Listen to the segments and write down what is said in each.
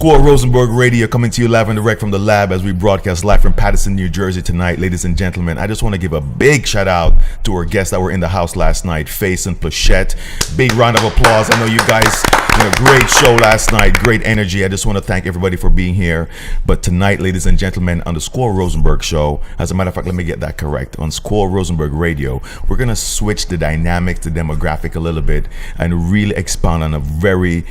Squirrel Rosenberg Radio coming to you live and direct from the lab as we broadcast live from Paterson, New Jersey tonight. Ladies and gentlemen, I just want to give a big shout out to our guests that were in the house last night, Face and Plachette. Big round of applause. I know you guys did a great show last night, great energy. I just want to thank everybody for being here. But tonight, ladies and gentlemen, on the Squirrel Rosenberg Show, as a matter of fact, let me get that correct. On Squirrel Rosenberg Radio, we're going to switch the dynamic, the demographic a little bit and really expound on a very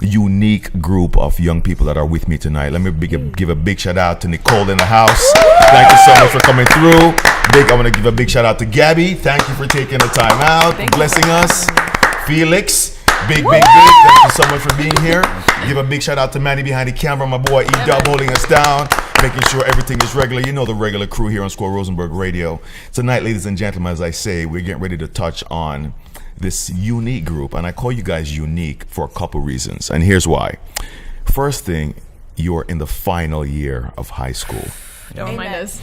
unique group of young people that are with me tonight. Let me give a big shout out to Nicole in the house. Thank you so much for coming through. I want to give a big shout out to Gabby. Thank you for taking the time out, blessing us. Felix, big. Thank you so much for being here. Give a big shout out to Manny behind the camera, my boy E-Dub holding us down, making sure everything is regular. You know the regular crew here on Squirrel Rosenberg Radio. Tonight, ladies and gentlemen, as I say, we're getting ready to touch on this unique group, and I call you guys unique for a couple reasons, and here's why. First thing, you're in the final year of high school. Don't mind us.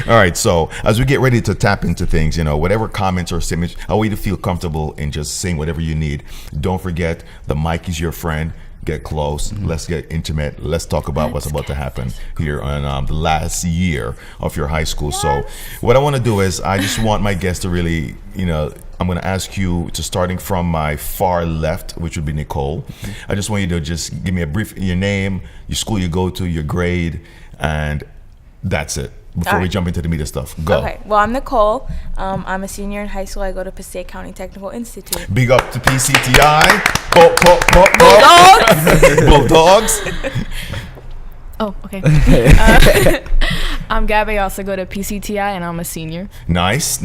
All right, so as we get ready to tap into things, whatever comments or statements, I want you to feel comfortable in just saying whatever you need. Don't forget, the mic is your friend. Get close. Let's get intimate. Let's talk about what's about to happen here on the last year of your high school. So what I want to do is I just want my guests to really, I'm going to ask you to, starting from my far left, which would be Nicole. I just want you to just give me a brief, your name, your school you go to, your grade, and that's it. Before we jump into the media stuff. Go. Okay. Well, I'm Nicole. I'm a senior in high school. I go to Passaic County Technical Institute. Big up to PCTI. Bulldogs. Oh, okay. I'm Gabby. I also go to PCTI, and I'm a senior. Nice.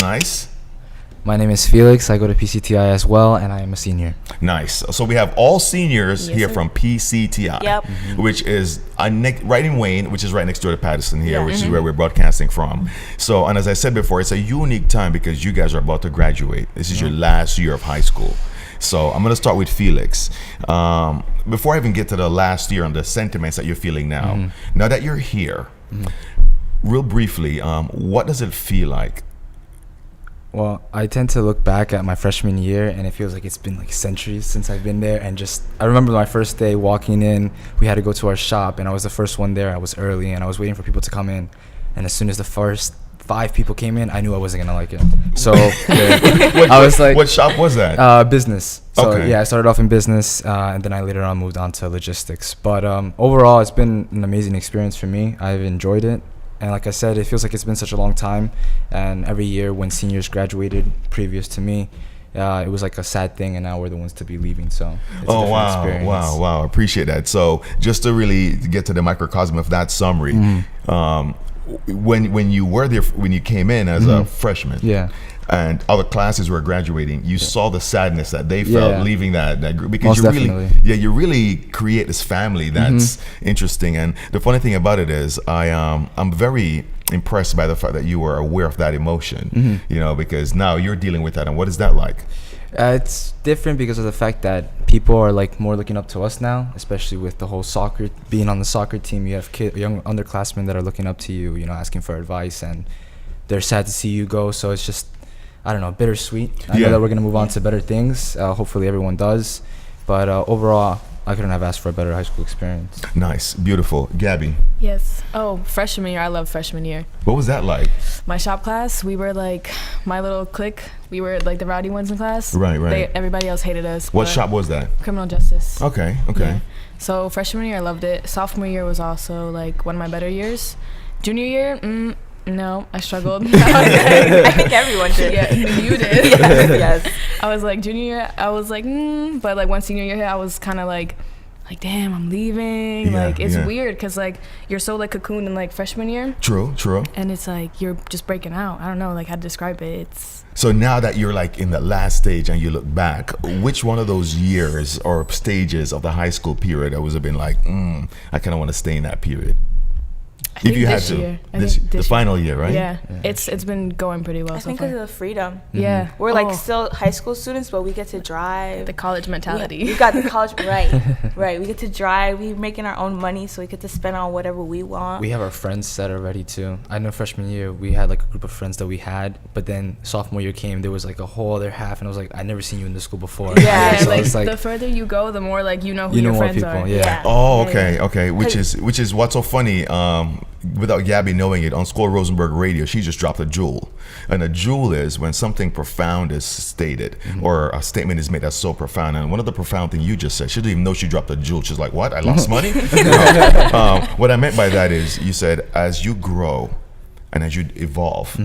My name is Felix. I go to PCTI as well, and I am a senior. Nice. So we have all seniors here from PCTI, which is right in Wayne, which is right next door to Paterson here, which is where we're broadcasting from. So, and as I said before, it's a unique time because you guys are about to graduate. This is your last year of high school. So I'm going to start with Felix. Before I even get to the last year and the sentiments that you're feeling now, now that you're here, real briefly, what does it feel like? Well, I tend to look back at my freshman year, and it feels like it's been like centuries since I've been there. And I remember my first day walking in, we had to go to our shop, and I was the first one there. I was early, and I was waiting for people to come in. And as soon as the first 5 people came in, I knew I wasn't going to like it. So I was like... What shop was that? Business. So yeah, I started off in business, and then I later on moved on to logistics. But overall, it's been an amazing experience for me. I've enjoyed it. And like I said, it feels like it's been such a long time. And every year when seniors graduated previous to me, it was like a sad thing, and now we're the ones to be leaving. So it's a different experience. Wow. Appreciate that. So just to really get to the microcosm of that summary, when you were there, when you came in as a freshman, and other classes were graduating, you saw the sadness that they felt leaving that group, because you really create this family that's interesting. And the funny thing about it is I'm very impressed by the fact that you were aware of that emotion, because now you're dealing with that. And what is that like? It's different because of the fact that people are like more looking up to us now, especially with the whole soccer, being on the soccer team. You have young underclassmen that are looking up to you, asking for advice, and they're sad to see you go. So it's just, I don't know, bittersweet. I know that we're going to move on to better things. Hopefully everyone does. But overall, I couldn't have asked for a better high school experience. Nice. Beautiful. Gabby? Yes. Oh, freshman year. I love freshman year. What was that like? My shop class, we were like my little clique. We were like the rowdy ones in class. Right. Everybody else hated us. What shop was that? Criminal justice. Okay. Yeah. So freshman year, I loved it. Sophomore year was also like one of my better years. Junior year, no, I struggled. I think everyone did. Yeah, you did. Yes. I was like, junior year, I was like, but like one senior year, I was kind of like, damn, I'm leaving. It's weird because like you're so like cocooned in like freshman year. True. And it's like you're just breaking out. I don't know like how to describe it. So now that you're like in the last stage and you look back, which one of those years or stages of the high school period that was been like, I kind of want to stay in that period? I If you had this to, year. I this think the this final year, right? Yeah, it's been going pretty well I so think far. because of the freedom. Yeah, We're like still high school students, but we get to drive. the college mentality. We got the college, right. We get to drive. We're making our own money, so we get to spend on whatever we want. We have our friends set already too. I know freshman year we had like a group of friends that we had, but then sophomore year came, there was like a whole other half, and I was like, I never seen you in this school before. Yeah, Yeah, So like, it's like the further you go, the more like you know who you know your more friends people. are. Yeah. Oh, Yeah, okay, yeah. okay. Which is what's so funny. Without Gabby knowing it, on Squirrel Rosenberg Radio, she just dropped a jewel, and a jewel is when something profound is stated or a statement is made that's so profound. And one of the profound things you just said, she didn't even know she dropped a jewel. She's like, "What? I lost money?" No. What I meant by that is, you said as you grow and as you evolve,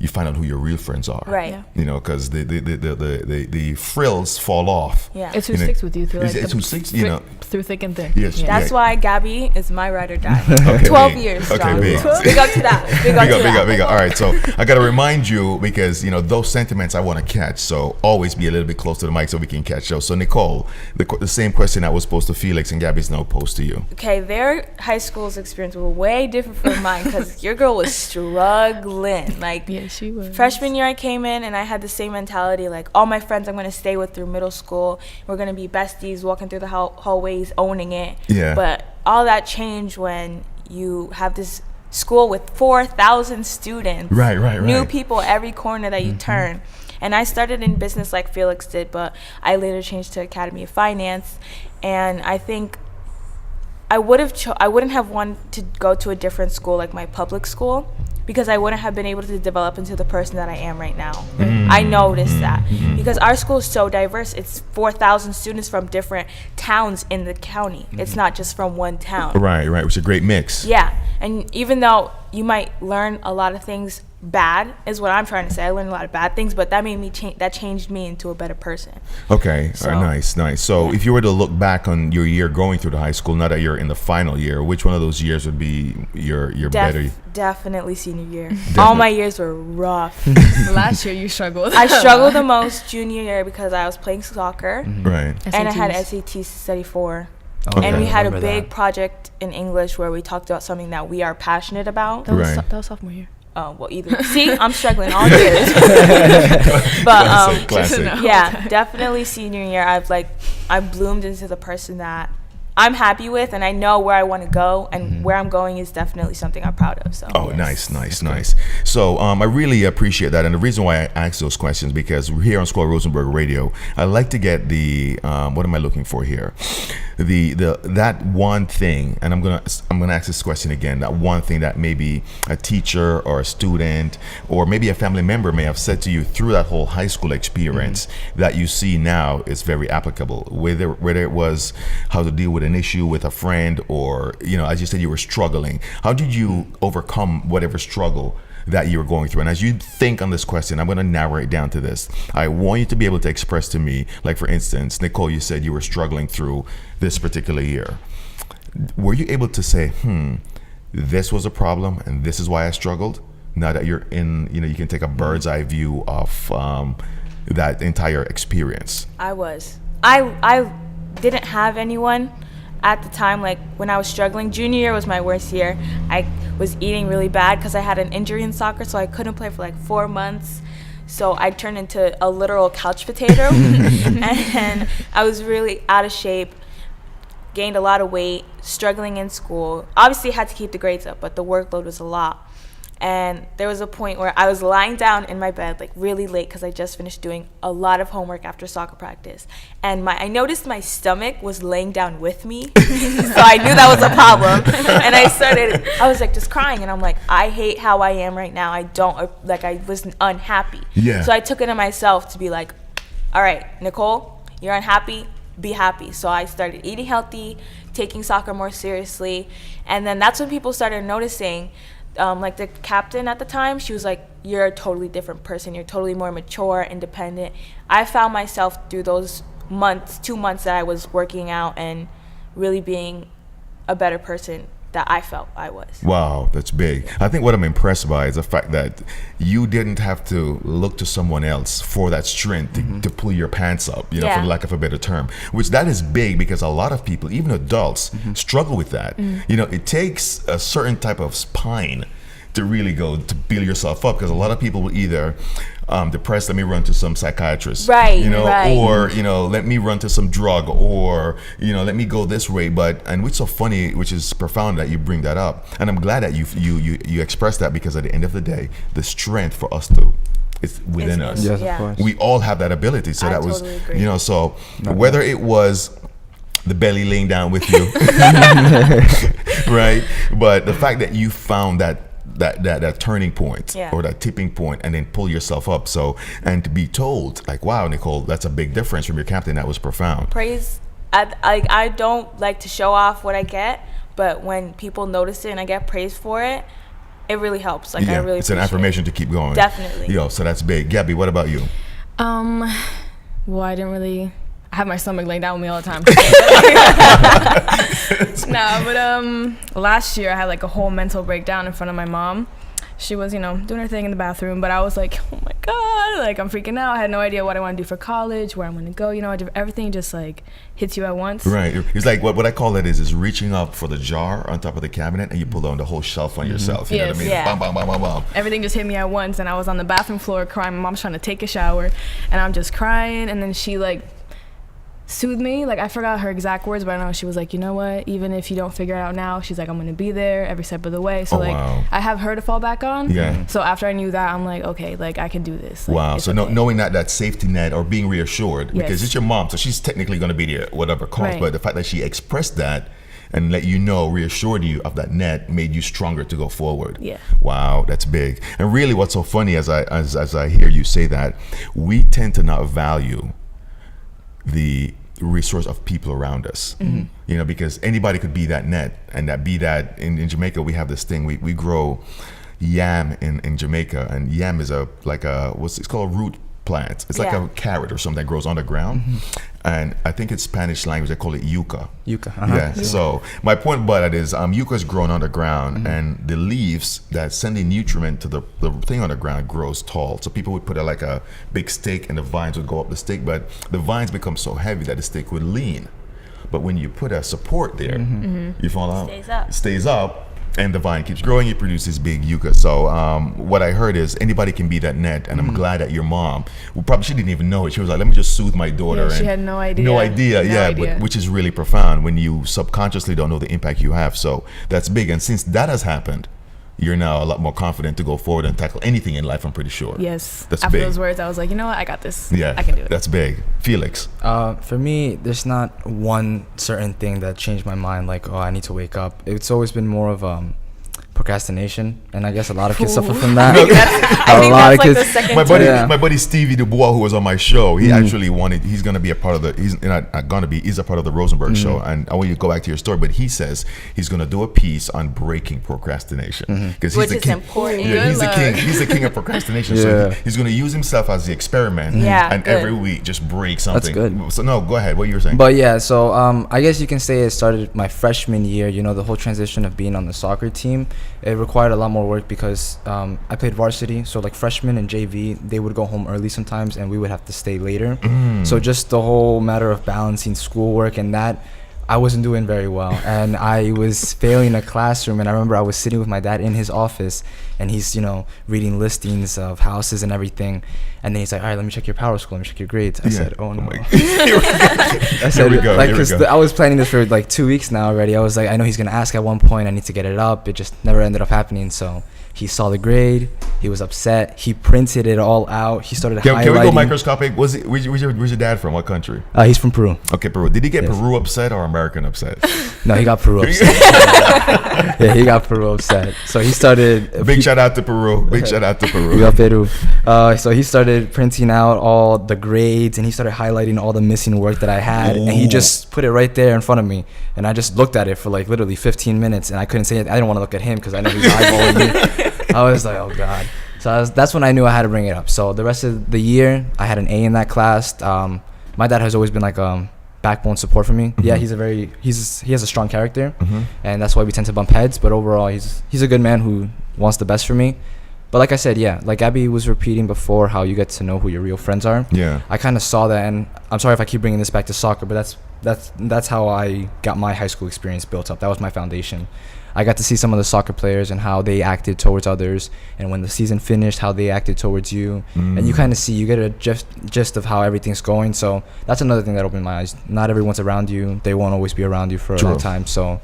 you find out who your real friends are. Right. Yeah. You know, because the frills fall off. Yeah. It's who You know, sticks with you through like it's who sticks, you know. through thick and thin. Yes. That's Yeah. why Gabby is my ride or die. Okay, 12 big. years Okay, strong. big. Big up to that. Big up to that. Big up. All right, so I got to remind you, because you know those sentiments I want to catch. So always be a little bit close to the mic so we can catch those. So Nicole, the same question that was posed to Felix and Gabby's now posed to you. Okay, their high school's experience were way different from mine because your girl was struggling. Like, Yeah, she was. freshman year I came in and I had the same mentality, like all my friends I'm going to stay with through middle school. We're going to be besties, walking through the hallways, owning it. Yeah. But all that changed when you have this school with 4,000 students. Right. New people every corner that you turn. And I started in business like Felix did, but I later changed to Academy of Finance. And I think I wouldn't have wanted to go to a different school like my public school, because I wouldn't have been able to develop into the person that I am right now. I noticed that because our school is so diverse. It's 4,000 students from different towns in the county. It's not just from one town. Right. Which is a great mix. Yeah, and even though you might learn a lot of things bad, is what I'm trying to say. I learned a lot of bad things, but that made me that changed me into a better person. Okay. So- All right, nice. So if you were to look back on your year going through the high school, now that you're in the final year, which one of those years would be your better? Definitely senior year. All my years were rough. Last year you struggled. I struggled the most junior year because I was playing soccer Right. and I had SATs. SATs to study for. Okay. And we had a Remember big that. project in English where we talked about something that we are passionate about. That was, Right. that was sophomore year. Oh, well, either. See, I'm struggling all years. But Classic. yeah, definitely senior year. I bloomed into the person that I'm happy with, and I know where I want to go, and where I'm going is definitely something I'm proud of. So. Oh, yes. nice. So I really appreciate that, and the reason why I ask those questions, because we're here on Squirrel Rosenberg Radio, I like to get the what am I looking for here? The that one thing, and I'm gonna ask this question again. That one thing that maybe a teacher or a student or maybe a family member may have said to you through that whole high school experience that you see now is very applicable. Whether it was how to deal with an issue with a friend, or as you said, you were struggling. How did you overcome whatever struggle that you were going through? And as you think on this question, I'm going to narrow it down to this. I want you to be able to express to me, like for instance, Nicole, you said you were struggling through this particular year. Were you able to say, this was a problem and this is why I struggled? Now that you're in, you can take a bird's eye view of that entire experience. I didn't have anyone at the time. Like when I was struggling, junior year was my worst year. I was eating really bad because I had an injury in soccer, so I couldn't play for like 4 months. So I turned into a literal couch potato, and I was really out of shape, gained a lot of weight, struggling in school. Obviously had to keep the grades up, but the workload was a lot. And there was a point where I was lying down in my bed like really late because I just finished doing a lot of homework after soccer practice, and I noticed my stomach was laying down with me. So I knew that was a problem, and I was like just crying, and I'm like, I hate how I am right now. I was unhappy. Yeah. So I took it on myself to be like, all right, Nicole, you're unhappy, be happy. So I started eating healthy, taking soccer more seriously, and then that's when people started noticing. Like the captain at the time, she was like, you're a totally different person. You're totally more mature, independent. I found myself through those 2 months that I was working out and really being a better person that I felt I was. Wow, that's big. I think what I'm impressed by is the fact that you didn't have to look to someone else for that strength to pull your pants up, you know, for lack of a better term, which that is big because a lot of people, even adults, struggle with that. You know, it takes a certain type of spine to really go to build yourself up, because a lot of people will either depressed, let me run to some psychiatrist, you know, or, you know, let me run to some drug, or, you know, let me go this way. But, and what's so funny, which is profound that you bring that up, and I'm glad that you express that, because at the end of the day, the strength for us to, it's within us. Yes, of course. We all have that ability. So that was, totally agree. you know, so whether it was the belly laying down with you, right? But the fact that you found that turning point or that tipping point, and then pull yourself up. So, and to be told like, wow, Nicole, that's a big difference from your captain. That was profound. Praise. I don't like to show off what I get, but when people notice it and I get praise for it, it really helps. Like, I really it's an affirmation to keep going. Definitely. Yo, so that's big. Gabby, what about you? Well, I didn't really. I have my stomach laying down with me all the time. No, but last year I had like a whole mental breakdown in front of my mom. She was, you know, doing her thing in the bathroom, but I was like, oh my God, like I'm freaking out. I had no idea what I want to do for college, where I'm going to go, you know, everything just like hits you at once. Right. It's like what I call it is reaching up for the jar on top of the cabinet, and you pull down the whole shelf on yourself. You know what I mean? Yeah. Bam, bam, bam, bam, bam. Everything just hit me at once, and I was on the bathroom floor crying. My mom's trying to take a shower, and I'm just crying, and then she like soothed me. Like, I forgot her exact words, but I know she was like, you know what, even if you don't figure it out now, she's like, I'm gonna be there every step of the way. So I have her to fall back on. So after I knew that, I'm like, okay, like I can do this. Like, So okay. knowing that safety net, or being reassured, because it's your mom, so she's technically going to be there whatever cost, but the fact that she expressed that and let you know, reassured you of that net, made you stronger to go forward. Wow, that's big. And really what's so funny as I hear you say that, we tend to not value the resource of people around us, you know, because anybody could be that net, and that be that in Jamaica we have this thing, we grow yam in Jamaica, and yam is it's called a root plant. It's like a carrot or something that grows underground, and I think in Spanish language they call it yuca. So my point about it is yuca is grown underground, and the leaves that send the nutriment to the thing underground grows tall. So people would put like a big stake, and the vines would go up the stake, but the vines become so heavy that the stake would lean. But when you put a support there, you fall out, it stays up, and the vine keeps growing, it produces big yucca. So what I heard is anybody can be that net, and I'm glad that your mom, she didn't even know it. She was like, let me just soothe my daughter. Yeah, she had no idea. No idea. But which is really profound when you subconsciously don't know the impact you have. So that's big. And since that has happened, you're now a lot more confident to go forward and tackle anything in life, I'm pretty sure. Yes. That's After big. those words, I was like, you know what, I got this. Yeah, I can do it. That's big. Felix? For me, there's not one certain thing that changed my mind, like, oh, I need to wake up. It's always been more of procrastination, and I guess a lot of kids suffer from that. I think that's like the second my buddy Stevie Dubois, who was on my show, he actually he's going to be a part of he's a part of the Rosenberg show, and I want you to go back to your story, but he says he's going to do a piece on breaking procrastination, because which is important. He's the king of procrastination. So he's going to use himself as the experiment, and every week just break something. That's good. So no, go ahead, what you were saying. But yeah, so I guess you can say it started my freshman year, you know, the whole transition of being on the soccer team. It required a lot more work because I played varsity, so like freshmen and JV, they would go home early sometimes, and we would have to stay later. So just the whole matter of balancing schoolwork and that, I wasn't doing very well, and I was failing a classroom. And I remember I was sitting with my dad in his office, and he's, you know, reading listings of houses and everything, and then he's like, all right, let me check your power score, let me check your grades. I said, oh no. I said, like, because I was planning this for like 2 weeks now already. I was like, I know he's gonna ask at one point, I need to get it up. It just never ended up happening. So he saw the grade, he was upset, he printed it all out, he started highlighting. Can we go microscopic? Where's your dad from? What country? He's from Peru. Okay, Peru. Did he get Peru upset or American upset? No, he got Peru upset. Yeah, he got Peru upset. So he started... Big shout out to Peru. Viva Peru. So he started printing out all the grades, and he started highlighting all the missing work that I had. And he just put it right there in front of me. And I just looked at it for like literally 15 minutes, and I couldn't say it. I didn't want to look at him because I know he's eyeballing me. I was like, oh God. So that's when I knew I had to bring it up. So the rest of the year, I had an A in that class. My dad has always been like backbone support for me. Yeah, he has a strong character, and that's why we tend to bump heads. But overall, he's a good man who wants the best for me. But like I said, yeah, like Abby was repeating before, how you get to know who your real friends are. Yeah. I kind of saw that, and I'm sorry if I keep bringing this back to soccer, but that's how I got my high school experience built up. That was my foundation. I got to see some of the soccer players and how they acted towards others, and when the season finished, how they acted towards you. And you kind of you get a gist of how everything's going. So that's another thing that opened my eyes. Not everyone's around you. They won't always be around you for a long time. So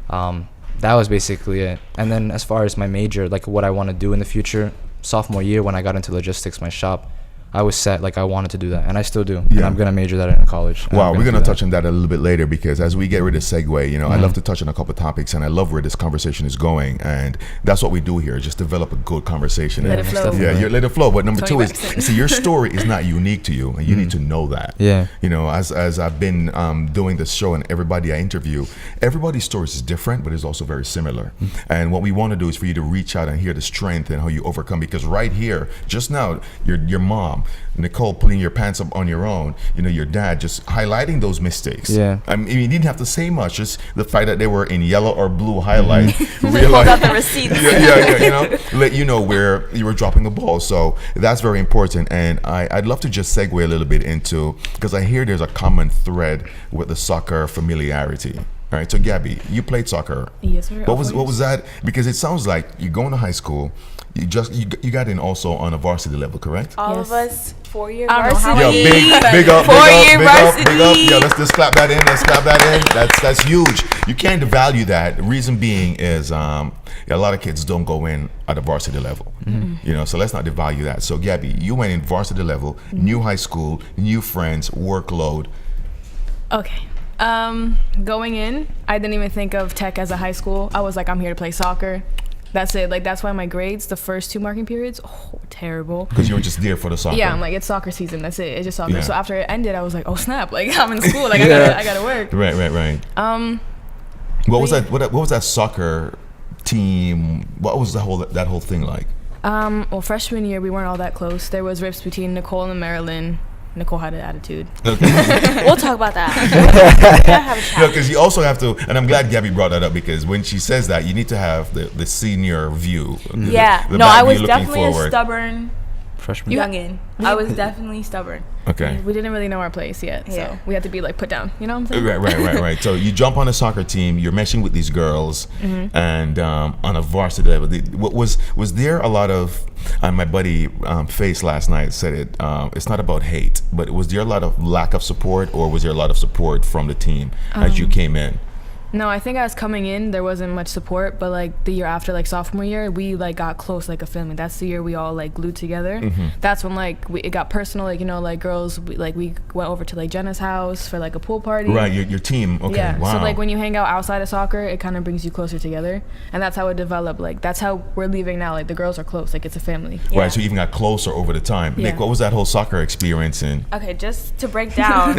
that was basically it. And then as far as my major, like what I want to do in the future, sophomore year when I got into logistics, my shop, I was set, like I wanted to do that, and I still do. And I'm gonna major that in college. Wow, we're gonna touch on that a little bit later, because as we get ready to segue, you know, I love to touch on a couple of topics, and I love where this conversation is going, and that's what we do here, just develop a good conversation. Let it flow. Yeah, you let it flow. But number two is, see, your story is not unique to you, and you need to know that. Yeah. You know, as I've been doing this show, and everybody I interview, everybody's stories is different, but it's also very similar. And what we want to do is for you to reach out and hear the strength and how you overcome, because right here, just now, your mom, Nicole, pulling your pants up on your own, you know, your dad just highlighting those mistakes. Yeah. I mean, you didn't have to say much, just the fact that they were in yellow or blue highlight. Pulled out the receipts. yeah, you know, let you know where you were dropping the ball. So that's very important. And I'd love to just segue a little bit into, because I hear there's a common thread with the soccer familiarity. All right, so Gabby, you played soccer. Yes, sir. What was that? Because it sounds like you going to high school, you got in also on a varsity level, correct? All of us, 4-year I don't know how varsity. Yeah, big up, Four-year big up. varsity. Yeah, let's just clap that in. That's huge. You can't devalue that. The reason being is a lot of kids don't go in at a varsity level. You know, so let's not devalue that. So Gabby, you went in varsity level, new high school, new friends, workload. Okay. Going in, I didn't even think of tech as a high school. I was like, I'm here to play soccer. That's it. Like, that's why my grades, the first 2 marking periods, terrible. Because you were just there for the soccer. Yeah, I'm like, it's soccer season. That's it. It's just soccer. Yeah. So after it ended, I was like, oh snap! Like, I'm in school. Like, I gotta work. Right. What was that? What was that soccer team? What was that whole thing like? Well, freshman year we weren't all that close. There was rips between Nicole and Marilyn. Nicole had an attitude. We'll talk about that. Yeah, because you also have to, and I'm glad Gabby brought that up, because when she says that, you need to have the senior view. Yeah. The No, back I was view looking definitely forward. a stubborn Freshman. youngin. I was definitely stubborn. Okay. We didn't really know our place yet, so Yeah. we had to be like put down. You know what I'm saying? Right. So you jump on a soccer team, you're meshing with these girls, and on a varsity level. Was there a lot of, my buddy Face last night said it, it's not about hate, but was there a lot of lack of support, or was there a lot of support from the team as you came in? No, I think as coming in, there wasn't much support, but like the year after, like sophomore year, we like got close like a family. That's the year we all like glued together. That's when like it got personal, like, you know, like girls, we went over to like Jenna's house for like a pool party. Right, your team. Okay, Yeah, wow. so like when you hang out outside of soccer, it kind of brings you closer together, and that's how it developed. Like that's how we're leaving now. Like the girls are close, like it's a family. Yeah. Right, so you even got closer over the time. Yeah. Nick, what was that whole soccer experience in? Okay, just to break down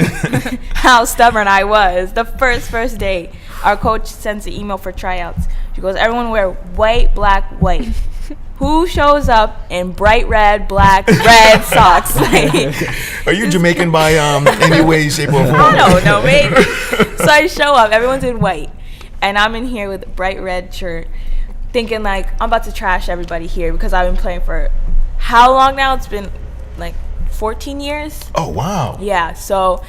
how stubborn I was. The first day, our coach sends an email for tryouts. She goes, everyone wear white, black, white. Who shows up in bright red, black, red socks? Like, Are you Jamaican by any way, shape, or form? I don't know, maybe. So I show up, everyone's in white, and I'm in here with a bright red shirt, thinking like I'm about to trash everybody here because I've been playing for how long now? It's been like 14 years. Oh, wow. Yeah, so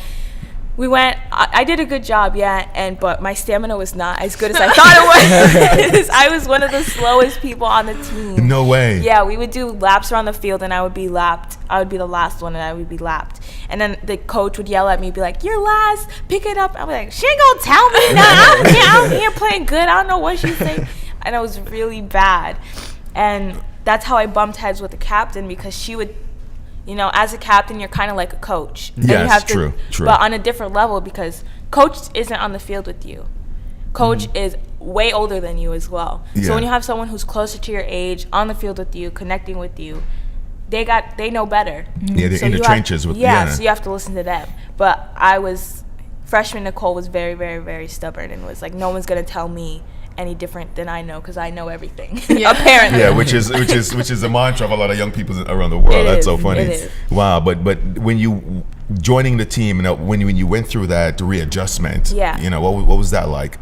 we went. I did a good job, yeah, but my stamina was not as good as I thought it was. I was one of the slowest people on the team. No way. Yeah, we would do laps around the field, and I would be lapped. I would be the last one, and I would be lapped. And then the coach would yell at me, be like, "You're last. Pick it up." I was like, "She ain't gonna tell me that. I'm here playing good. I don't know what she's saying." And it was really bad. And that's how I bumped heads with the captain, because she would. You know, as a captain, you're kind of like a coach. And Yes, you have true. But on a different level, because coach isn't on the field with you. Coach is way older than you as well. Yeah. So when you have someone who's closer to your age, on the field with you, connecting with you, they know better. Yeah, they're So in the you trenches have, with so you have to listen to them. But freshman Nicole was very, very, very stubborn, and was like, no one's going to tell me any different than I know, because I know everything. Yeah. Apparently. Yeah, which is the mantra of a lot of young people around the world. That's so funny. It is. Wow, but when you joining the team, when you went through that readjustment, Yeah. you know, what was that like?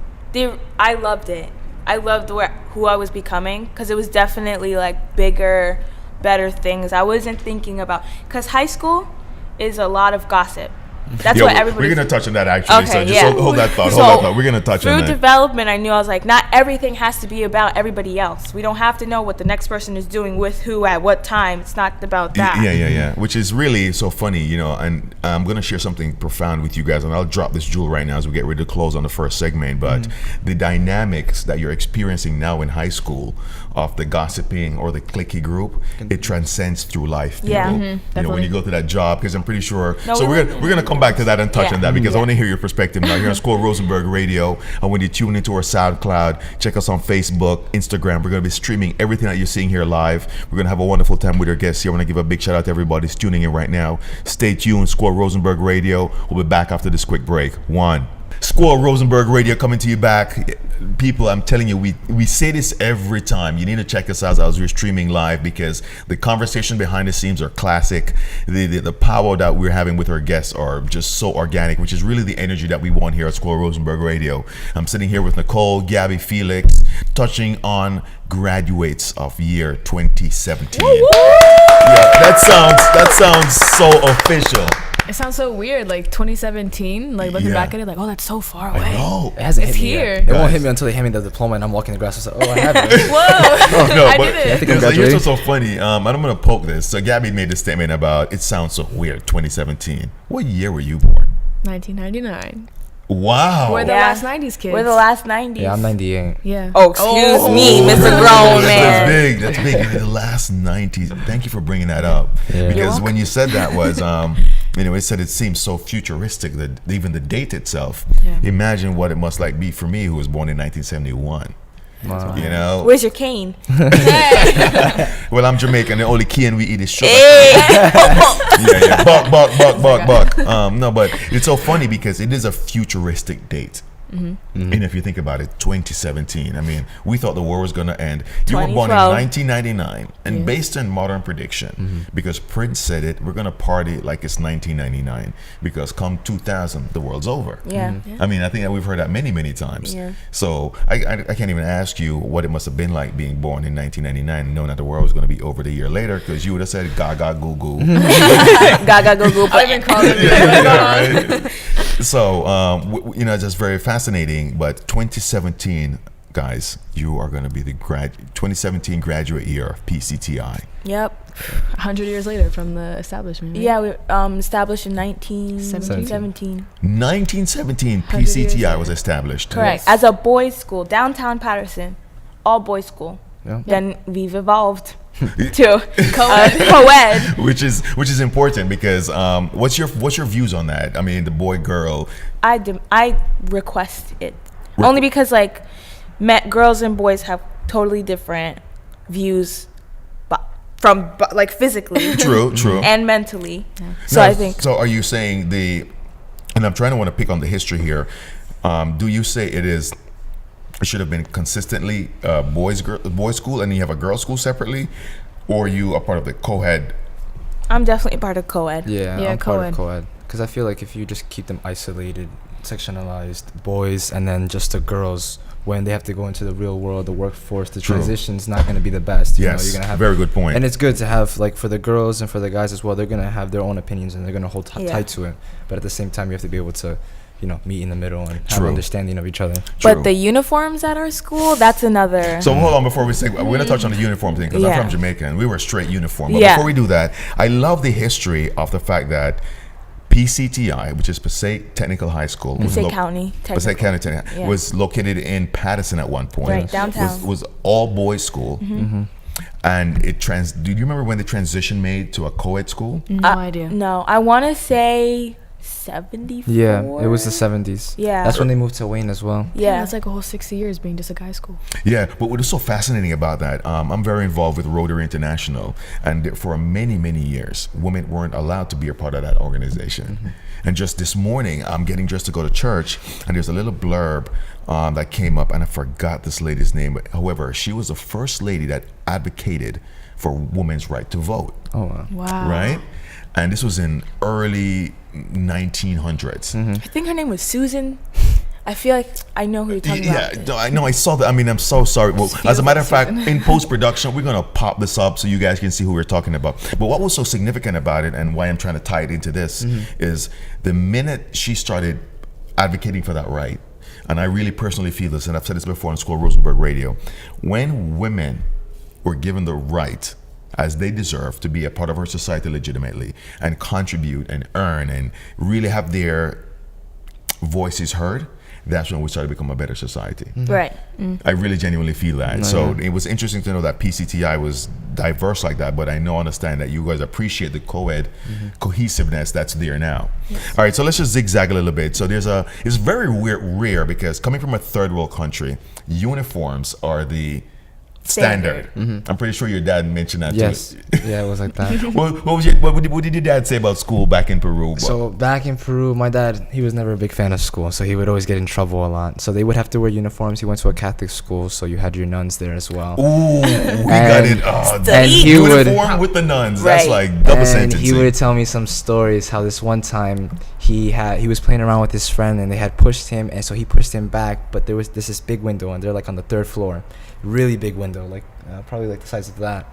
I loved it. I loved who I was becoming, because it was definitely like bigger, better things. I wasn't thinking about, because high school is a lot of gossip. That's what everybody. We're gonna touch on that actually. Okay, so just yeah. hold that thought. We're gonna touch on Through that. development, I knew I was like, not everything has to be about everybody else. We don't have to know what the next person is doing with who at what time. It's not about that. Yeah. Which is really so funny, you know. And I'm gonna share something profound with you guys, and I'll drop this jewel right now as we get ready to close on the first segment. But the dynamics that you're experiencing now in high school of the gossiping or the cliquey group, it transcends through life. Yeah. People. You know, when you go to that job, because I'm pretty sure. No, so we're gonna come back to that and touch on that, because I want to hear your perspective now. Here on Squirrel Rosenberg Radio, and when you tune into our SoundCloud, check us on Facebook, Instagram. We're gonna be streaming everything that you're seeing here live. We're gonna have a wonderful time with our guests here. I want to give a big shout out to everybody who's tuning in right now. Stay tuned, Squirrel Rosenberg Radio. We'll be back after this quick break. Squirrel Rosenberg Radio coming to you back. People, I'm telling you, we say this every time. You need to check us out as we're streaming live, because the conversation behind the scenes are classic. The power that we're having with our guests are just so organic, which is really the energy that we want here at Squirrel Rosenberg Radio. I'm sitting here with Nicole, Gabby, Felix, touching on graduates of year 2017. Yeah, that sounds so official. It sounds so weird, like 2017. Like looking back at it, like, oh, that's so far away. I know. It hasn't It's hit me here. yet. It won't hit me until they hand me the diploma and I'm walking the grass. I was like, oh, I have it. Whoa! No, I but did it. I think I'm here's graduating. what's so funny. And I'm gonna poke this. So Gabby made this statement about it sounds so weird. 2017. What year were you born? 1999. Wow. We're the Yeah. last 90s kids. We're the last 90s. Yeah, I'm 98. Yeah. Oh, excuse me, Mr. Grown That's Man. big. That's big. You're the last 90s. Thank you for bringing that up. Yeah. Because when you said that was, it said it seems so futuristic that even the date itself. Yeah. Imagine what it must like be for me, who was born in 1971. Wow. You know. Where's your cane? Well, I'm Jamaican. The only cane we eat is sugar. Hey. Yeah. Buck. No, but it's so funny because it is a futuristic date. And if you think about it, 2017. I mean, we thought the war was going to end. You were born in 2012. 1999, and based on modern prediction, because Prince said it, we're going to party like it's 1999, because come 2000, the world's over. Yeah. I mean, I think that we've heard that many, many times. Yeah. So I can't even ask you what it must have been like being born in 1999 and knowing that the world was going to be over the year later, because you would have said gaga goo goo. Gaga go go. I've been calling it. Yeah, right? So, just very fascinating. But 2017, guys, you are going to be the 2017 graduate year of PCTI. Yep. 100 years later from the establishment. Right? Yeah, we established in 1917. 1917, 100 years PCTI later. was established. Correct. As a boys' school, downtown Patterson, all boys' school. Yeah. Then we've evolved to Co-ed. co-ed. Which is important, because what's your views on that? I mean, the boy girl. I request it only because girls and boys have totally different views, from physically, True. and mentally. Yeah. So Now, I think So are you saying and I'm trying to want to pick on the history here. Do you say it should have been consistently boys school and you have a girls school separately, or you are part of the co-ed? I'm definitely part of co-ed. Yeah, Yeah, I'm part co-ed. of co-ed. Because I feel like if you just keep them isolated, sectionalized, boys, and then just the girls, when they have to go into the real world, the workforce, the True. transition's not going to be the best. You know, Yes, you're gonna have, very good point. and it's good to have, for the girls and for the guys as well, they're going to have their own opinions and they're going to hold Yeah. tight to it. But at the same time, you have to be able to, meet in the middle and have True. understanding of each other. True. But the uniforms at our school, that's another. So hold on, before we say, we're going to touch on the uniform thing, because I'm Yeah. from Jamaica and we were straight uniform. But Yeah. before we do that, I love the history of the fact that PCTI, which is Passaic Technical High School, Passaic County Passaic Technical. County Yeah. was located in Patterson at one point. Right, downtown. Was all boys school. And do you remember when the transition made to a co-ed school? No idea. No, I want to say 74. Yeah, it was the 70s. Yeah. That's when they moved to Wayne as well. Yeah. It's like a whole 60 years being just a guy school. Yeah, but what is so fascinating about that, I'm very involved with Rotary International, and for many, many years, women weren't allowed to be a part of that organization. And just this morning, I'm getting dressed to go to church, and there's a little blurb that came up, and I forgot this lady's name. But however, she was the first lady that advocated for women's right to vote. Oh, wow. Wow. Right? And this was in early 1900s. I think her name was Susan. I feel like I know who you're talking about. Yeah, no, I know. I saw that. I mean, I'm so sorry. Well, as a matter of fact, in post-production, we're going to pop this up so you guys can see who we're talking about. But what was so significant about it, and why I'm trying to tie it into this, is the minute she started advocating for that right, and I really personally feel this, and I've said this before on Squirrel Rosenberg Radio, when women were given the right, as they deserve, to be a part of our society legitimately and contribute and earn and really have their voices heard, that's when we started to become a better society. Right. I really genuinely feel that. No, So yeah. it was interesting to know that PCTI was diverse like that, but I understand that you guys appreciate the co-ed cohesiveness that's there now. All right, so let's just zigzag a little bit. So it's very rare because coming from a third world country, uniforms are the standard. I'm pretty sure your dad mentioned that Yes. too. Yeah, it was like that. What did your dad say about school back in Peru? So back in Peru, my dad, he was never a big fan of school, so he would always get in trouble a lot. So they would have to wear uniforms. He went to a Catholic school, so you had your nuns there as well. Ooh, we got it. And he would, uniform with the nuns. That's Right. like double and sentencing. he would tell me some stories how this one time he was playing around with his friend and they had pushed him, and so he pushed him back, but there was this big window and they're like on the 3rd floor, really big window, like probably like the size of that.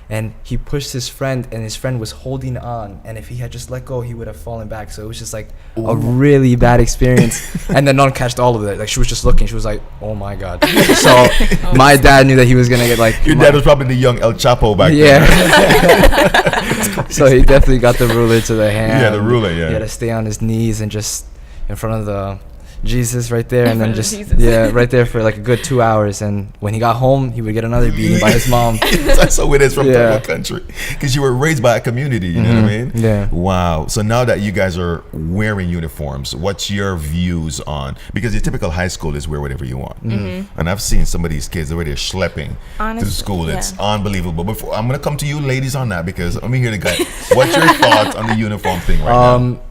And he pushed his friend, and his friend was holding on, and if he had just let go, he would have fallen back. So it was just like a really bad experience. And the nun catched all of it. Like, she was just looking, she was like, oh my god. So my dad knew that he was gonna get like, Your dad was probably the young El Chapo back then. Yeah. So he definitely got the ruler to the hand. Yeah, the ruler, yeah. He had to stay on his knees and just in front of the Jesus right there, and then front of just Jesus. right there for like a good 2 hours. And when he got home, he would get another beating by his mom. That's how it is from Yeah. third world country, because you were raised by a community. You know what I mean? Yeah. Wow. So now that you guys are wearing uniforms, what's your views on? Because your typical high school is wear whatever you want, and I've seen some of these kids already are schlepping to Honestly, school. It's yeah. unbelievable. Before I'm gonna come to you, ladies, on that, because let me hear the guy. What's your thoughts on the uniform thing right now?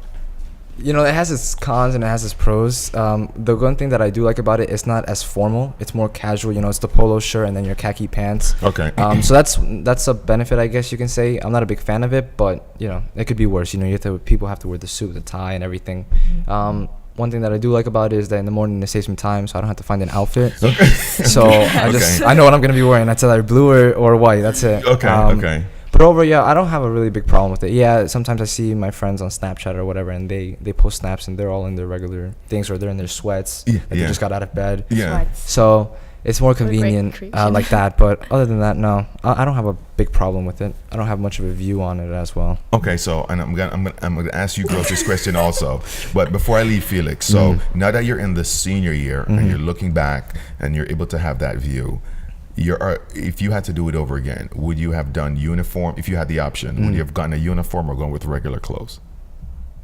You know, it has its cons and it has its pros. The one thing that I do like about it, it's not as formal. It's more casual. You know, it's the polo shirt and then your khaki pants. Okay. So that's a benefit, I guess you can say. I'm not a big fan of it, but you know, it could be worse. You know, people have to wear the suit, the tie, and everything. One thing that I do like about it is that in the morning it saves me time, so I don't have to find an outfit. So I know what I'm gonna be wearing. That's either blue or white. That's it. Okay. But I don't have a really big problem with it. Yeah, sometimes I see my friends on Snapchat or whatever, and they post snaps, and they're all in their regular things, or they're in their sweats. Yeah, Like they just got out of bed. Yeah. Sweats. So it's more a great convenient creation. like that. But other than that, no, I don't have a big problem with it. I don't have much of a view on it as well. Okay, so and I'm gonna ask you girls this question also, but before I leave Felix, so now that you're in the senior year and you're looking back and you're able to have that view, if you had to do it over again, would you have done uniform? If you had the option, would you have gotten a uniform or gone with regular clothes?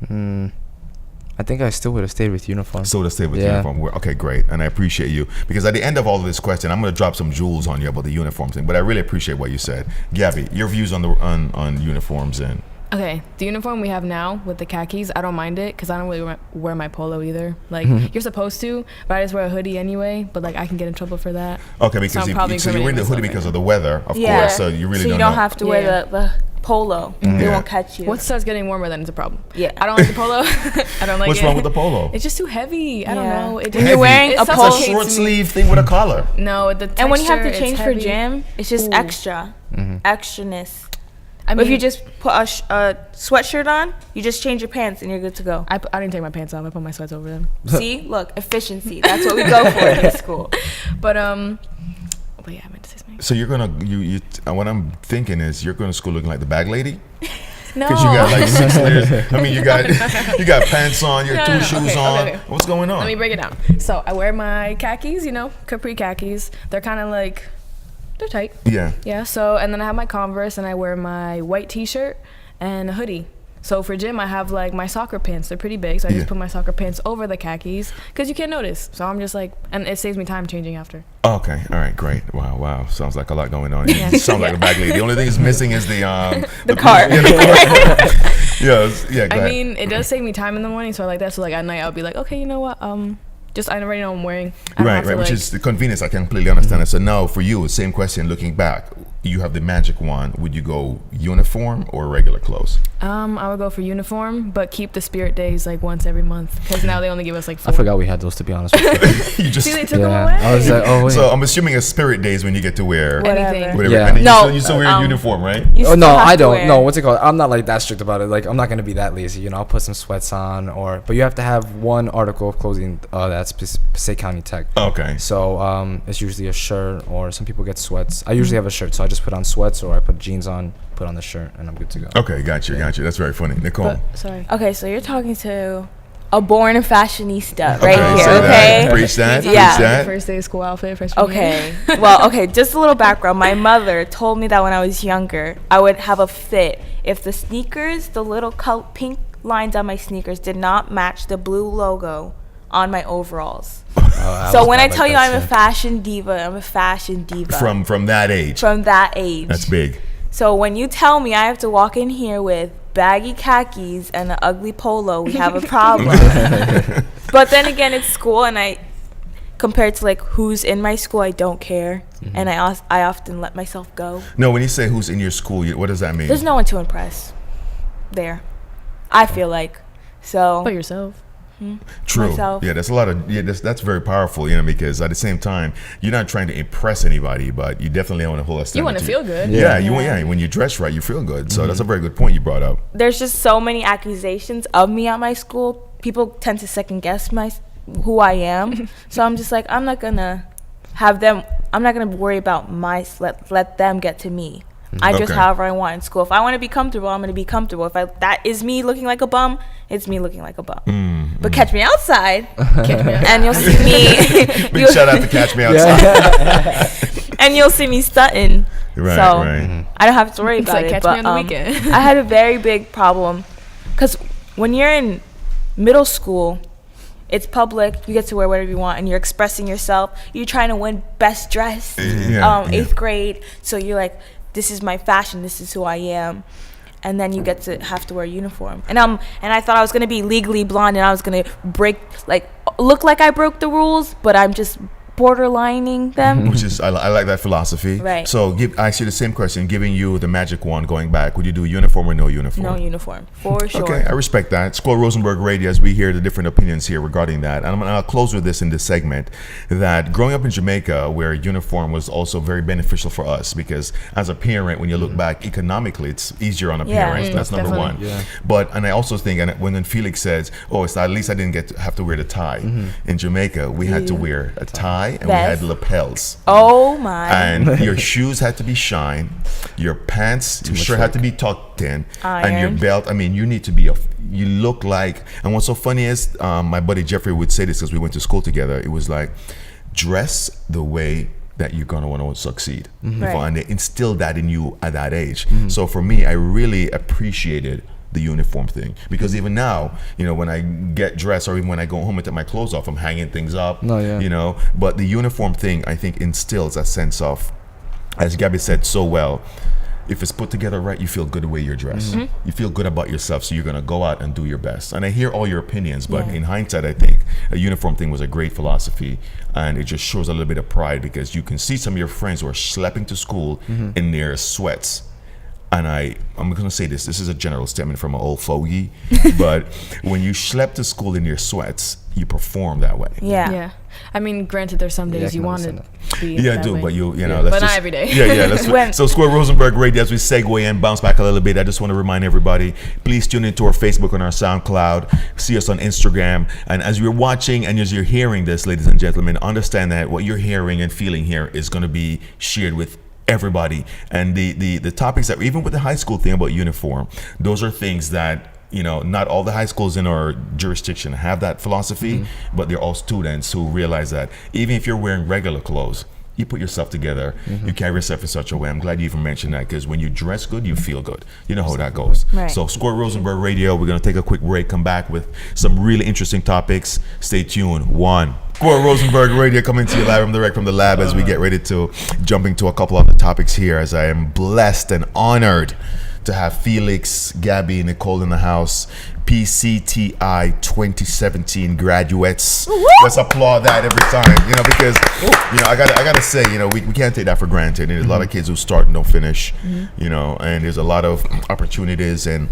I think I still would have stayed with uniform. So to stay with Yeah. uniform. Okay, great, and I appreciate you, because at the end of all of this question, I'm gonna drop some jewels on you about the uniform thing, but I really appreciate what you said. Gabby, your views on on uniforms and. Okay, the uniform we have now with the khakis, I don't mind it because I don't really wear my polo either. Like, you're supposed to, but I just wear a hoodie anyway. But like, I can get in trouble for that. Okay, because So I'm probably you're wearing the hoodie incriminating because of myself the weather, of Yeah. course. So you really So you don't don't know. have to wear Yeah. the polo. They Yeah. won't catch you. Once it starts getting warmer, then it's a problem. Yeah. I don't like the polo. I don't like What's it. wrong with the polo? It's just too heavy. I don't Yeah. know. It When just, you're wearing it a It's polo- a suffocates short me. sleeve thing with a collar. No, the texture, And when you have to it's change for heavy. gym, it's just Ooh. extra. Extraness. I But mean, if you just put a sweatshirt on, you just change your pants and you're good to go. I didn't take my pants off. I put my sweats over them. See? Look, efficiency. That's what we go for in school. But yeah, I meant to say something. So you're gonna what I'm thinking is you're going to school looking like the bag lady, No. because you got like 6 layers. I mean, you got pants on, your No, two no, no. shoes Okay, on. okay. What's going on? Let me break it down. So I wear my khakis, capri khakis. They're kind of like, they're tight. Yeah. Yeah. So, and then I have my Converse, and I wear my white T-shirt and a hoodie. So for gym, I have like my soccer pants. They're pretty big, so I just put my soccer pants over the khakis because you can't notice. So I'm just like, and it saves me time changing after. Okay, all right, great. Wow. Sounds like a lot going on. Sounds like a bag lady. The only thing is missing is the car. Yeah. I mean, it does save me time in the morning, so I like that. So like at night, I'll be like, okay, you know what? Just I already know what I'm wearing. Right, which is the convenience. I can completely understand it. So now for you, same question. Looking back, you have the magic wand. Would you go uniform or regular clothes? I would go for uniform, but keep the spirit days like once every month because now they only give us like 4. I forgot we had those, to be honest with you. You just See, they took them away. I was like, oh wait. So I'm assuming a spirit days when you get to wear Anything. whatever. Yeah. And No, you still wear a uniform, right? You Oh still no, have I to don't. wear- No, what's it called? I'm not like that strict about it. Like I'm not gonna be that lazy. You know, I'll put some sweats on, but you have to have one article of clothing that's Passaic County Tech. Okay. So it's usually a shirt, or some people get sweats. I usually have a shirt, so I just put on sweats, or I put jeans on, put on the shirt, and I'm good to go. Okay, got you. That's very funny. Nicole. Sorry. Okay, so you're talking to a born fashionista right here, say okay? that. Preach that. Yeah. Preach that. First day of school outfit. Freshman year. Okay. Well, okay, just a little background. My mother told me that when I was younger, I would have a fit if the sneakers, the little pink lines on my sneakers did not match the blue logo on my overalls. So when I tell you I'm a fashion diva, I'm a fashion diva. From that age. From that age. That's big. So when you tell me I have to walk in here with baggy khakis and an ugly polo, we have a problem. But then again, it's school, and compared to like who's in my school, I don't care, and I often let myself go. No, when you say who's in your school, what does that mean? There's no one to impress there, I feel like. So But yourself. True. myself. Yeah, that's a lot of that's very powerful, because at the same time you're not trying to impress anybody, but you definitely want to hold a standard. You want to feel good. Yeah, when you dress right, you feel good. So that's a very good point you brought up. there's just so many accusations of me at my school. People tend to second guess who I am. So I'm just like, I'm not gonna worry about let them get to me. I dress Okay. however I want in school. If I want to be comfortable, I'm going to be comfortable. If that is me looking like a bum, it's me looking like a bum. But catch me outside, and you'll see me. Big shout out to Catch Me Outside. And you'll see me stunting. Right, so right. I don't have to worry It's about like it. catch But me on the weekend. I had a very big problem because when you're in middle school, it's public. You get to wear whatever you want, and you're expressing yourself. You're trying to win best dress, eighth grade. So you're like, this is my fashion. This is who I am. And then you get to have to wear a uniform. And I thought I was gonna be legally blonde, and I was gonna look like I broke the rules, but I'm just borderlining them. Which is I like that philosophy. Right. So I ask you the same question, giving you the magic wand going back. Would you do uniform or no uniform? No uniform, for sure. Okay, I respect that. Squirrel Rosenberg Radio, as we hear the different opinions here regarding that. And I'll close with this in this segment, that growing up in Jamaica, where uniform was also very beneficial for us, because as a parent, when you look back economically, it's easier on a parent. That's number one. Definitely. Yeah. And I also think, and when Felix says, it's at least I didn't have to wear the tie. In Jamaica, we had to wear a tie, and we had lapels. Oh my. And your shoes had to be shined, your pants, your shirt had to be tucked in, and your Ironed. belt, you need to be you look like, and what's so funny is, my buddy Jeffrey would say this because we went to school together. It was like, dress the way that you're gonna want to succeed. Right. And they instilled that in you at that age. So for me, I really appreciated the uniform thing, because even now, when I get dressed, or even when I go home and take my clothes off, I'm hanging things up. But the uniform thing, I think, instills a sense of, as Gabby said so well, if it's put together right, you feel good the way you're dressed. You feel good about yourself, so you're gonna go out and do your best. And I hear all your opinions, but in hindsight, I think a uniform thing was a great philosophy, and it just shows a little bit of pride, because you can see some of your friends who are schlepping to school in their sweats. And I'm going to say this is a general statement from an old fogey, but when you schlep to school in your sweats, you perform that way. Yeah. I mean, granted, there's some days I you can want to understand be Yeah, I that do, way. but let's But just, not every day. Yeah. So Squirrel Rosenberg Radio, as we segue and bounce back a little bit, I just want to remind everybody, please tune into our Facebook and our SoundCloud, see us on Instagram, and as you're watching and as you're hearing this, ladies and gentlemen, understand that what you're hearing and feeling here is going to be shared with everybody. And the topics that, even with the high school thing about uniform, those are things that, not all the high schools in our jurisdiction have that philosophy, but they're all students who realize that even if you're wearing regular clothes, you put yourself together. You carry yourself in such a way. I'm glad you even mentioned that, because when you dress good, you feel good. You know how that goes. Right. So Squirrel Rosenberg Radio, we're going to take a quick break, come back with some really interesting topics. Stay tuned. Squirrel Rosenberg Radio coming to you live and direct from the lab as we get ready to jump into a couple of the topics here, as I am blessed and honored to have Felix, Gabby, Nicole in the house. PCTI 2017 graduates. Let's applaud that every time, because I gotta say, we can't take that for granted. There's a lot of kids who start and don't finish, and there's a lot of opportunities and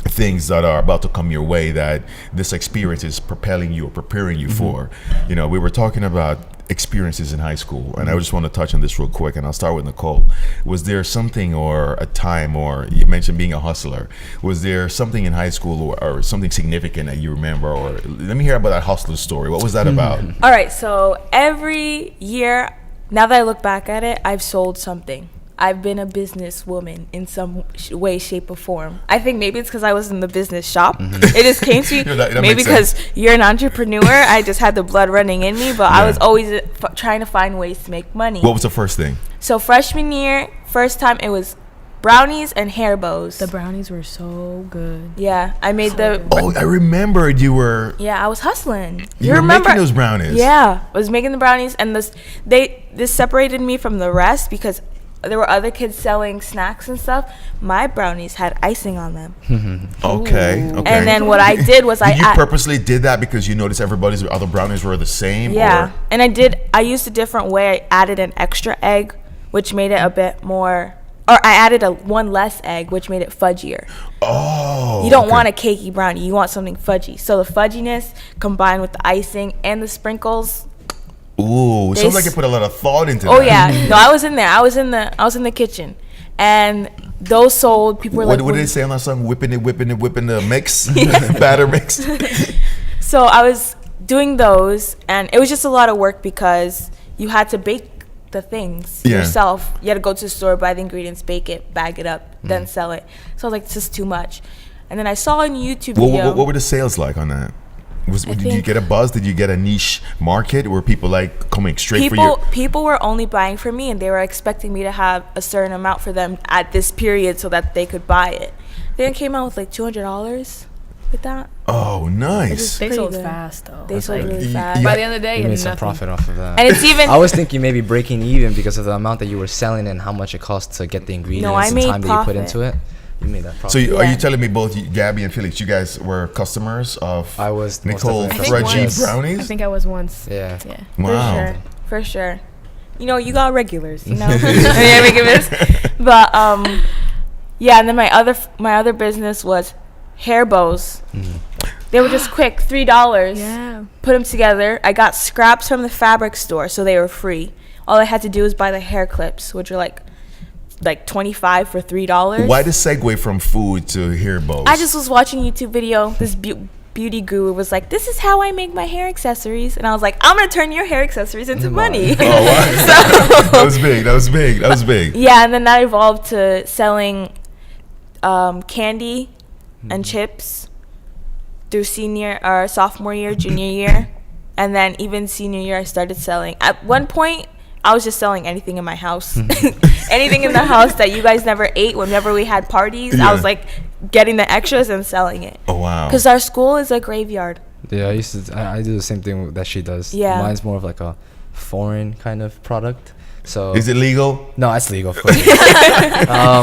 things that are about to come your way that this experience is propelling you or preparing you for. We were talking about experiences in high school, and I just want to touch on this real quick, and I'll start with Nicole. Was there something or a time, or you mentioned being a hustler, was there something in high school or something significant that you remember, or let me hear about that hustler story. What was that about? All right, so every year, now that I look back at it, I've sold something. I've been a businesswoman in some way, shape, or form. I think maybe it's because I was in the business shop. It just came to me. that Maybe because you're an entrepreneur. I just had the blood running in me, but I was always trying to find ways to make money. What was the first thing? So freshman year, first time, it was brownies and hair bows. The brownies were so good. Yeah, I made Oh, I remembered you were. Yeah, I was hustling. You were remember making those brownies. Yeah, I was making the brownies, and this separated me from the rest because there were other kids selling snacks and stuff. My brownies had icing on them. Okay. And then what I did was you purposely did that because you noticed everybody's other brownies were the same? Yeah. Or? And I used a different way. I added an extra egg, which made it a bit more, or I added one less egg, which made it fudgier. Oh. You don't want a cakey brownie. You want something fudgy. So the fudginess combined with the icing and the sprinkles. Ooh, sounds like you put a lot of thought into that. Oh yeah, no, I was in there. I was in the kitchen, and those sold. People were like, "What did they say on that song? Whipping the mix, batter mix." So I was doing those, and it was just a lot of work because you had to bake the things yourself. You had to go to the store, buy the ingredients, bake it, bag it up, then sell it. So I was like, "This is too much." And then I saw a YouTube video. What were the sales like on that? Did you get a buzz? Did you get a niche market? Were people like coming straight for you? People were only buying from me, and they were expecting me to have a certain amount for them at this period so that they could buy it. Then it came out with like $200 with that. Oh, nice. They sold good. fast though. They sold really fast. By the end of the day, You you made had some nothing. profit off of that. And it's even. I was thinking maybe breaking even because of the amount that you were selling and how much it cost to get the ingredients I and made time that you put profit. into it. You made that profit. So are you telling me both Gabby and Felix, you guys were customers of I was Nicole most definitely Fredgy once. brownies? I think I was once. Yeah. Yeah. Wow. For sure. You got regulars, I mean, make it But yeah, and then my other business was hair bows. They were just quick, $3. Yeah. Put them together. I got scraps from the fabric store, so they were free. All I had to do was buy the hair clips, which are like $25 for $3. Why the segue from food to hair bows? I just was watching a YouTube video. This beauty guru was like, "This is how I make my hair accessories," and I was like, "I'm gonna turn your hair accessories into money." Oh, wow. That was big. Yeah, and then that evolved to selling candy and chips through sophomore year, junior year, and then even senior year I started selling. At one point, I was just selling anything in my house. Anything in the house that you guys never ate whenever we had parties. Yeah. I was like getting the extras and selling it. Oh, wow. Because our school is a graveyard. Yeah, I do the same thing that she does. Yeah. Mine's more of like a foreign kind of product. So Is it legal? No, it's legal. Of course.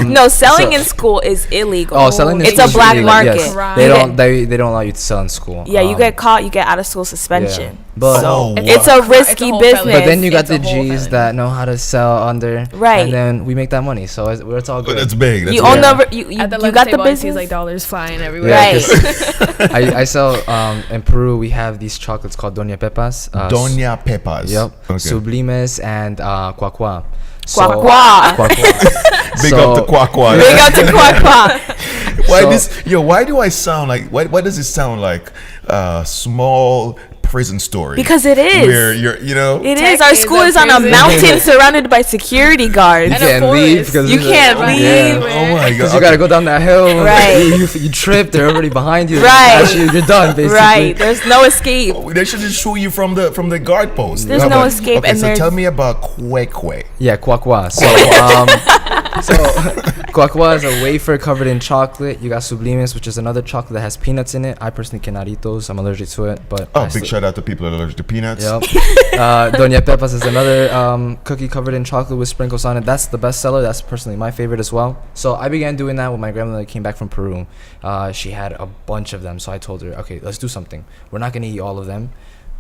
No, selling in school is illegal. Oh, selling in It's school a is black illegal, market. yes. Right. They don't allow you to sell in school. Yeah, you get caught, you get out of school suspension. Yeah. But Oh, It's wow. a risky whole business. felony. but then you got It's a the whole G's felony. that know how to sell under, Right. And then we make that money, so it's all Oh, good. that's big. That's You big. own the you At the you lunch got the table, I see business. like dollars flying everywhere. Yeah, Right. 'cause I sell in Peru. We have these chocolates called Doña Pepas. Doña Pepas. Yep. Okay. Sublimes and Cuacua. Cuacua. Big up to Quaqua. Big up to Quaqua. Why do I sound like? Why does it sound like small prison story. Because it is. Where you're, you know. It Tech is. Our is school a is on a prison. mountain surrounded by security guards. You And a can't leave forest. because You can't leave. Oh my god. Because you gotta go down that hill. Right. You trip. They're already behind you. Right. Actually, you're done. Basically. Right. There's no escape. Oh, they should just shoot you from the guard post. There's How no about- escape, Okay, and so there's- tell me about Kwekwe. Yeah, kwakwa. So kwakwa is a wafer covered in chocolate. You got sublimes, which is another chocolate that has peanuts in it. I personally cannot eat those. I'm allergic to it. But Oh, big shout out to people that are allergic to peanuts. Yep. Doña Pepa's is another cookie covered in chocolate with sprinkles on it. That's the best seller. That's personally my favorite as well. So I began doing that when my grandmother came back from Peru. She had a bunch of them. So I told her, okay, let's do something. We're not going to eat all of them.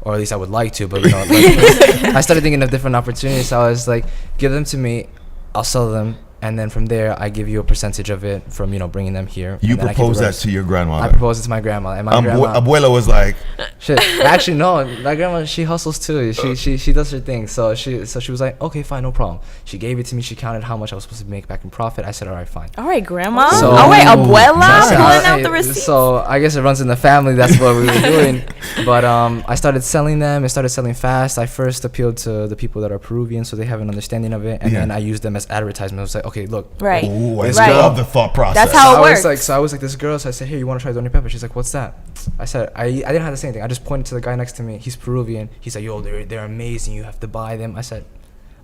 Or at least I would like to. But, you know, I started thinking of different opportunities. So I was like, give them to me. I'll sell them. And then from there, I give you a percentage of it from, you know, bringing them here. You and then I keep the proposed that rest. to your grandmother. I proposed it to my grandma. And my grandma... Abuela was like, Shit. Actually, no. My grandma, she hustles too. She does her thing. So she was like, okay, fine, no problem. She gave it to me. She counted how much I was supposed to make back in profit. I said, all right, fine. All right, grandma. So- All right, abuela. That's Pulling how- out the receipts. So I guess it runs in the family. That's what we were doing. But I started selling them. It started selling fast. I first appealed to the people that are Peruvian, so they have an understanding of it. And Yeah. then I used them as advertisement. I was like, okay, look. Right. ooh, I Right. love the thought process. That's how it works. I was like this girl. So I said, hey, you want to try Doña Pepper? She's like, what's that? I said, I didn't have to say anything. I just pointed to the guy next to me. He's Peruvian. He's like, yo, they're amazing. You have to buy them. I said,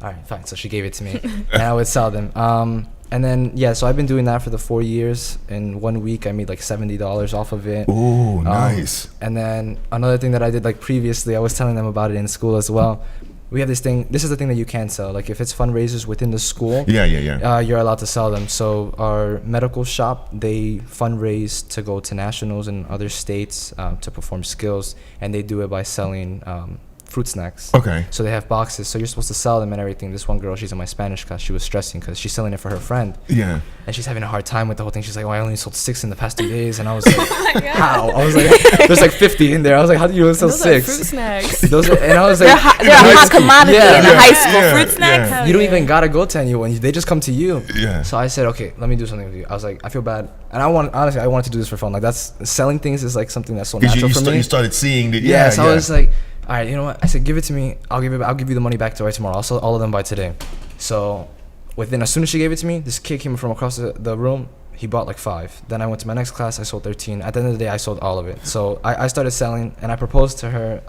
all right, fine. So she gave it to me, and I would sell them. And then yeah, so I've been doing that for the 4 years. In 1 week, I made like $70 off of it. Ooh, nice. And then another thing that I did like previously, I was telling them about it in school as well. We have this thing. This is the thing that you can sell. Like if it's fundraisers within the school, Yeah. you're allowed to sell them. So our medical shop, they fundraise to go to nationals in other states to perform skills, and they do it by selling fruit snacks. Okay. So they have boxes. So you're supposed to sell them and everything. This one girl, she's in my Spanish class. She was stressing because she's selling it for her friend, Yeah. and she's having a hard time with the whole thing. She's like, "Oh, I only sold 6 in the past 2 days," and I was like, "How?" I was like, "There's like 50 in there." I was like, "How do you only sell Those are 6?" fruit snacks. Those are, and I was like, They're a hot commodity Yeah. in a Yeah. high school. Yeah. Fruit snacks. Yeah. you don't even gotta go to anyone. They just come to you. Yeah. So I said, okay, let me do something with you. I was like, I feel bad, and I wanted to do this for fun. Like that's selling things is like something that's so Because natural for me. you started seeing the Yeah, so I was like, all right, you know what? I said, give it to me. I'll give you the money back by tomorrow. I'll sell all of them by today. So as soon as she gave it to me, this kid came from across the room. He bought like 5. Then I went to my next class. I sold 13. At the end of the day, I sold all of it. So I started selling, and I proposed to her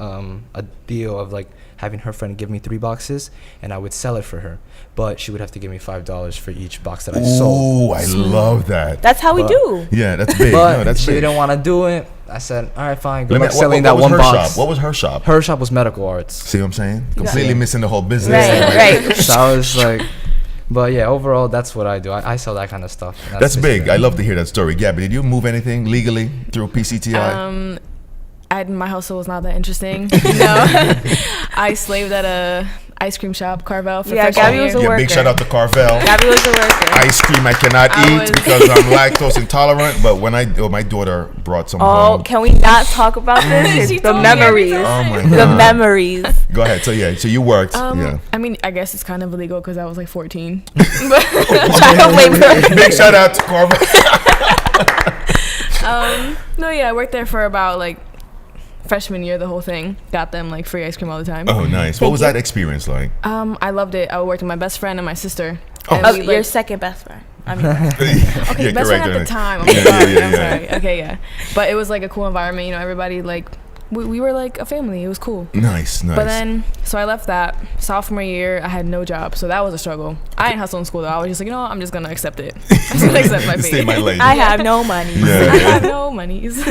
a deal of like having her friend give me 3 boxes, and I would sell it for her. But she would have to give me $5 for each box that I sold. ooh, I love that. That's how we But- do. Yeah, that's big. But No, that's she big. didn't want to do it. I said, all right, fine. Good Let me- luck selling what that was one her box. shop? What was her shop? Her shop was medical arts. See what I'm saying? Completely missing the whole business. Right, right. So I was like, but yeah, overall, that's what I do. I sell that kind of stuff. And That's big. basically- I love to hear that story. Gabby, did you move anything legally through PCTI? My hustle was not that interesting. No, I slaved at a ice cream shop, Carvel. For Yeah, freshman Gabby was year. a Yeah, worker. big shout out to Carvel. Gabby was a worker. Ice cream I cannot I eat was- because I'm lactose intolerant. But when my daughter brought some Oh, home. can we not talk about this? She The told me every memories. time. Oh my The god. memories. Go ahead. So you worked. Yeah. I mean, I guess it's kind of illegal because I was like 14. Trying to wait for Big shout out to Carvel. No, yeah, I worked there for about like freshman year, the whole thing. Got them like free ice cream all the time. Oh, nice. What was that experience like? I loved it. I worked with my best friend and my sister. Oh. And Oh, we, your like, second best friend. I mean, okay, Yeah, best correct, friend at the correct. time. I'm Yeah, sorry. yeah, I'm yeah. sorry. Okay, yeah. But it was like a cool environment. You know, everybody like we were like a family. It was cool. Nice. But then, so I left that. Sophomore year, I had no job. So that was a struggle. I didn't hustle in school, though. I was just like, you know what? I'm just going to accept it. I'm just going to accept my fate. Stay my lane. I have no money. Yeah. I have no monies.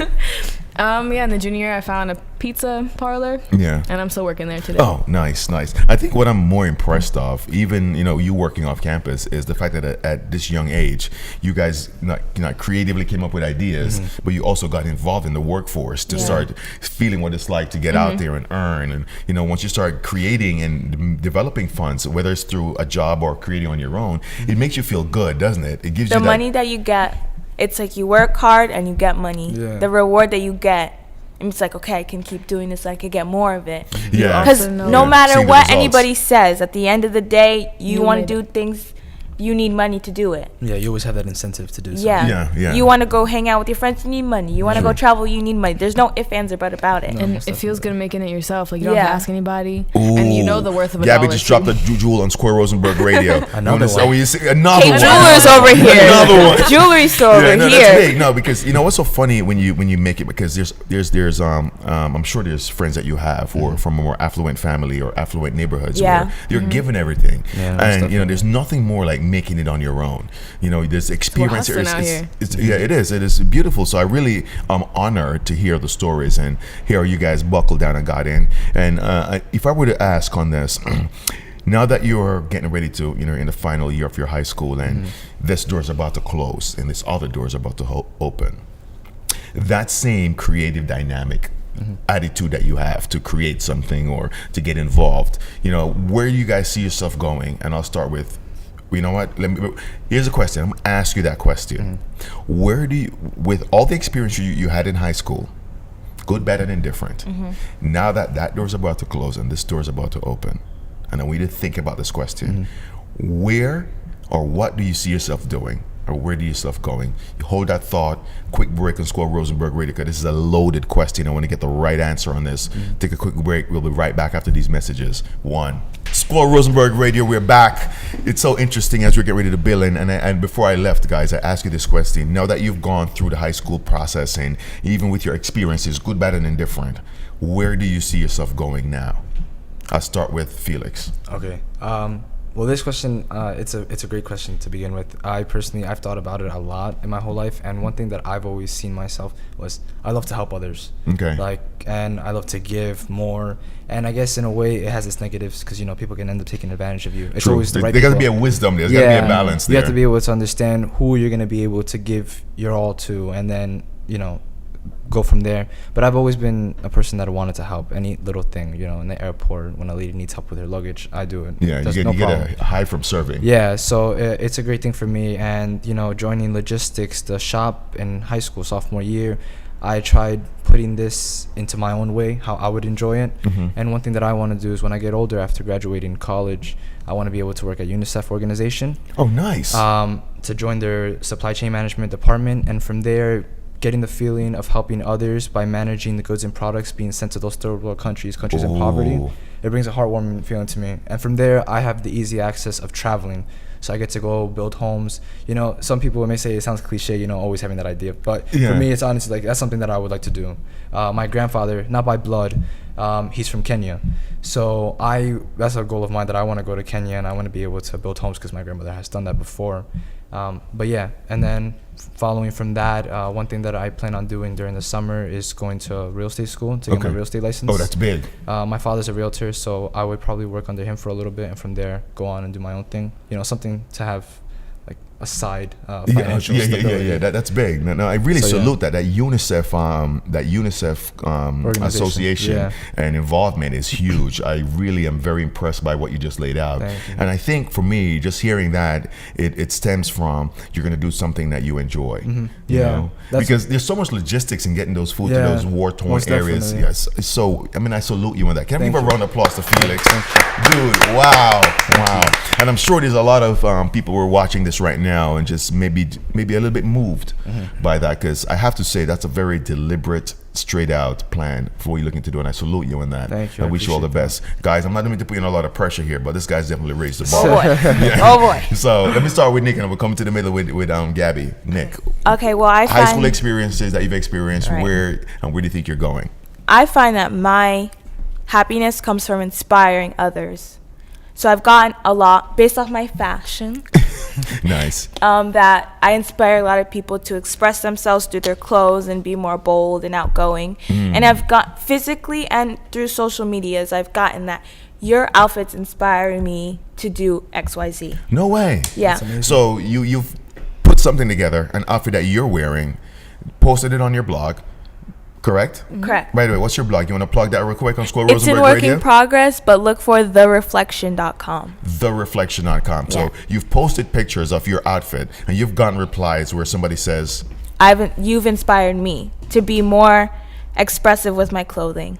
Yeah, in the junior year, I found a pizza parlor. Yeah. And I'm still working there today. Oh, nice. I think what I'm more impressed of, even you working off campus, is the fact that at this young age, you guys not creatively came up with ideas, but you also got involved in the workforce to start feeling what it's like to get out there and earn. And once you start creating and developing funds, whether it's through a job or creating on your own, it makes you feel good, doesn't it? It gives The you that money that you get, it's like you work hard and you get money. Yeah. The reward that you get, and it's like, okay, I can keep doing this. I can get more of it. Yeah. Because Also know- no Yeah. matter See the what results. anybody says, at the end of the day, you You want to made do it. things you need money to do it. Yeah, you always have that incentive to do so. Yeah. You want to go hang out with your friends, you need money. You want to go travel, you need money. There's no ifs, ands, or buts about it. And it feels good making it yourself. Like, you don't have to ask anybody. Ooh. And you know the worth of a Gabby dollar. just dropped a jewel on Squirrel Rosenberg Radio. Another one. Another one. Jewelers over here. Another one. Jewelry store over no, here. That's big. No, because you know what's so funny when you make it, because there's I'm sure there's friends that you have who are from a more affluent family or affluent neighborhoods where you're given everything, and you know there's nothing more like making it on your own. You know, this experience here it is beautiful. So I really am honored to hear the stories and hear you guys buckle down and got in. And if I were to ask on this, now that you're getting ready to, you know, in the final year of your high school, and this door's about to close and this other door's about to open, that same creative dynamic attitude that you have to create something or to get involved, you know, where do you guys see yourself going? And I'll start with, you know what, here's a question. I'm gonna ask you that question. Where do you, with all the experience you had in high school, good, bad, and indifferent, now that door's about to close and this door's about to open, and I want you to think about this question, where or what do you see yourself doing? Or where do you see yourself going? You hold that thought. Quick break on Squirrel Rosenberg Radio, because this is a loaded question. I want to get the right answer on this. Take a quick break. We'll be right back after these messages. Squirrel Rosenberg Radio, we're back. It's so interesting as we get ready to bill in. And before I left, guys, I asked you this question. Now that you've gone through the high school process, and even with your experiences, good, bad, and indifferent, where do you see yourself going now? I'll start with Felix. Okay. Well, this question, it's a great question to begin with. I've thought about it a lot in my whole life, and one thing that I've always seen myself was I love to help others. Okay. And I love to give more, and I guess in a way it has its negatives, because you know people can end up taking advantage of you. It's True. always the right. There got to be a wisdom. There's got to be a balance there. You have to be able to understand who you're going to be able to give your all to, and then you know go from there. But I've always been a person that wanted to help any little thing, you know, in the airport when a lady needs help with her luggage, I do it. Yeah, you get a high from serving. Yeah, so it's a great thing for me. And you know, joining logistics, the shop in high school sophomore year, I tried putting this into my own way, how I would enjoy it. And one thing that I want to do is when I get older, after graduating college, I want to be able to work at UNICEF organization. Oh, nice. To join their supply chain management department, and from there getting the feeling of helping others by managing the goods and products being sent to those third world countries in poverty. It brings a heartwarming feeling to me. And from there, I have the easy access of traveling. So I get to go build homes. You know, some people may say it sounds cliche, you know, always having that idea. But for me, it's honestly like that's something that I would like to do. My grandfather, not by blood, he's from Kenya. So that's a goal of mine, that I want to go to Kenya and I want to be able to build homes, because my grandmother has done that before. But yeah, and then following from that, one thing that I plan on doing during the summer is going to a real estate school to get my real estate license. Oh, that's big. My father's a realtor, so I would probably work under him for a little bit, and from there go on and do my own thing. You know, something to have like a side financial stability. Yeah. That's big. No, I really salute that UNICEF association and involvement is huge. I really am very impressed by what you just laid out. And I think for me, just hearing that, it stems from you're going to do something that you enjoy. You know? Because there's so much logistics in getting those food to those war-torn areas. Yes. So I mean, I salute you on that. Can I give a round of applause to Felix? Dude, wow. And I'm sure there's a lot of people who are watching this right now and just maybe a little bit moved by that, because I have to say that's a very deliberate, straight out plan for what you're looking to do, and I salute you on that. Thank you. I wish you all the best. Guys, I'm not going to put in a lot of pressure here, but this guy's definitely raised the bar. Oh boy. Oh boy. So let me start with Nick, and we'll come to the middle with Gabby. Nick. Okay, well, high school experiences that you've experienced, where do you think you're going? I find that my happiness comes from inspiring others. So I've gotten a lot based off my fashion. Nice. That I inspire a lot of people to express themselves through their clothes and be more bold and outgoing. And I've got physically and through social medias, I've gotten that your outfits inspire me to do XYZ. No way. Yeah. So you've put something together, an outfit that you're wearing, posted it on your blog. Correct? Correct. By the way, what's your blog? You want to plug that real quick on Squirrel Rosenberg Radio? It's in work in progress, but look for thereflection.com. Thereflection.com. So you've posted pictures of your outfit, and you've gotten replies where somebody says, you've inspired me to be more expressive with my clothing.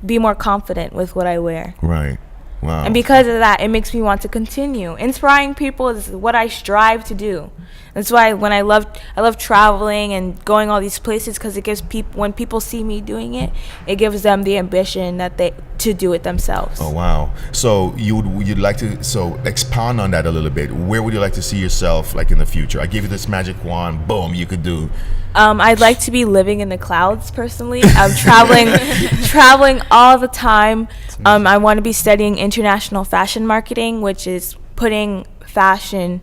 Be more confident with what I wear. Right. Wow. And because of that, it makes me want to continue. Inspiring people is what I strive to do. That's why when I love traveling and going all these places, because it gives people, when people see me doing it, it gives them the ambition that to do it themselves. Oh wow! So you'd like to expound on that a little bit. Where would you like to see yourself like in the future? I give you this magic wand, boom, you could do. I'd like to be living in the clouds personally. I'm traveling all the time. I want to be studying international fashion marketing, which is putting fashion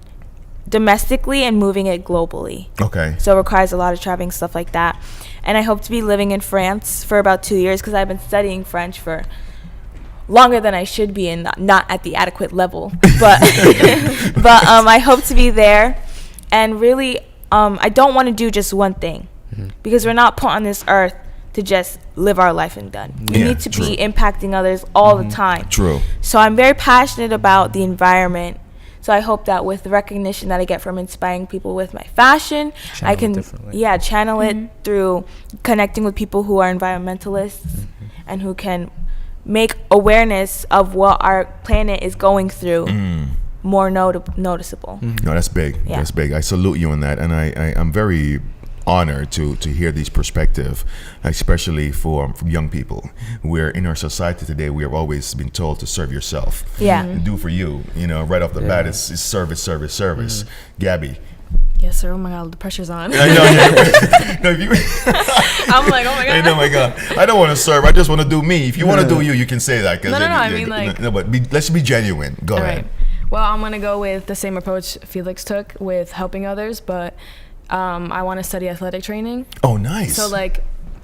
domestically and moving it globally. Okay. So it requires a lot of traveling, stuff like that. And I hope to be living in France for about 2 years, because I've been studying French for longer than I should be, and not at the adequate level. But I hope to be there. And really, I don't want to do just one thing, because we're not put on this earth to just live our life and done. We need to be impacting others all the time. True. So I'm very passionate about the environment. So I hope that with the recognition that I get from inspiring people with my fashion, I can channel it through connecting with people who are environmentalists and who can make awareness of what our planet is going through more noticeable. No, that's big. Yeah. That's big. I salute you on that, and I'm very honored to hear these perspective, especially from young people. Where in our society today, we have always been told to serve yourself. Yeah. Do for you. Right off the bat, it's service. Gabby. Yes, sir. Oh my God, the pressure's on. I know. No, I'm like, oh my God. I know, my God. I don't want to serve. I just want to do me. If you want to do you can say that. No. I mean, like. No, but let's be genuine. Go ahead. Right. Well, I'm gonna go with the same approach Felix took with helping others, but I want to study athletic training. Oh, nice. So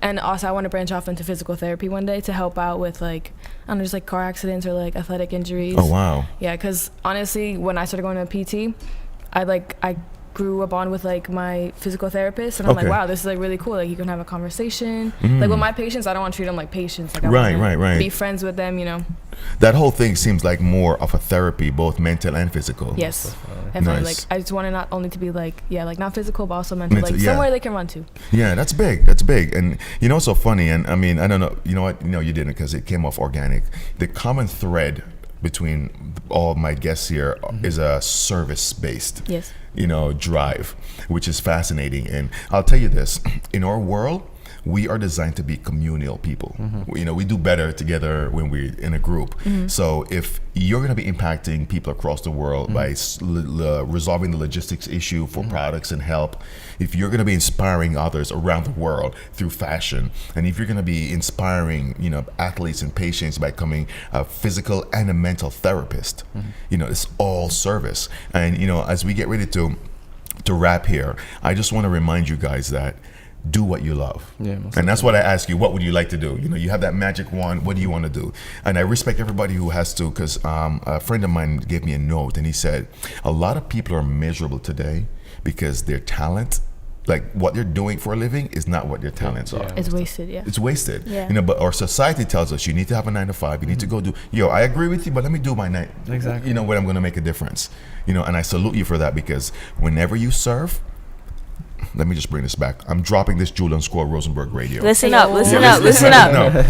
and also I want to branch off into physical therapy one day to help out with just like car accidents or like athletic injuries. Oh, wow. Yeah, because honestly, when I started going to PT, I grew a bond with like my physical therapist, and I'm like, wow, this is like really cool. Like you can have a conversation. Like with my patients, I don't want to treat them like patients. Like I right. Be friends with them, That whole thing seems like more of a therapy, both mental and physical. Yes, definitely. Nice. Like I just want to not only to be like not physical, but also mental. Like somewhere they can run to. Yeah, that's big. That's big. And so funny. And I mean, I don't know. You know what? No, you didn't, because it came off organic. The common thread between all of my guests here is a service-based. Yes. Drive, which is fascinating. And I'll tell you this, in our world, we are designed to be communal people. We do better together when we're in a group. So if you're going to be impacting people across the world by resolving the logistics issue for products and help, if you're going to be inspiring others around the world through fashion, and if you're going to be inspiring, athletes and patients by becoming a physical and a mental therapist, it's all service. And, as we get ready to wrap here, I just want to remind you guys that do what you love. And that's what I ask you. What would you like to do? You have that magic wand. What do you want to do? And I respect everybody who has to, because a friend of mine gave me a note, and he said, a lot of people are miserable today because their talent, like what they're doing for a living, is not what their talents are. It's wasted. Yeah. It's wasted. Yeah. But our society tells us you need to have a 9 to 5. You need to go do. I agree with you, but let me do my 9. Exactly. Where I'm going to make a difference. And I salute you for that, because whenever you serve. Let me just bring this back. I'm dropping this jewel on Squirrel Rosenberg Radio. Listen up. No.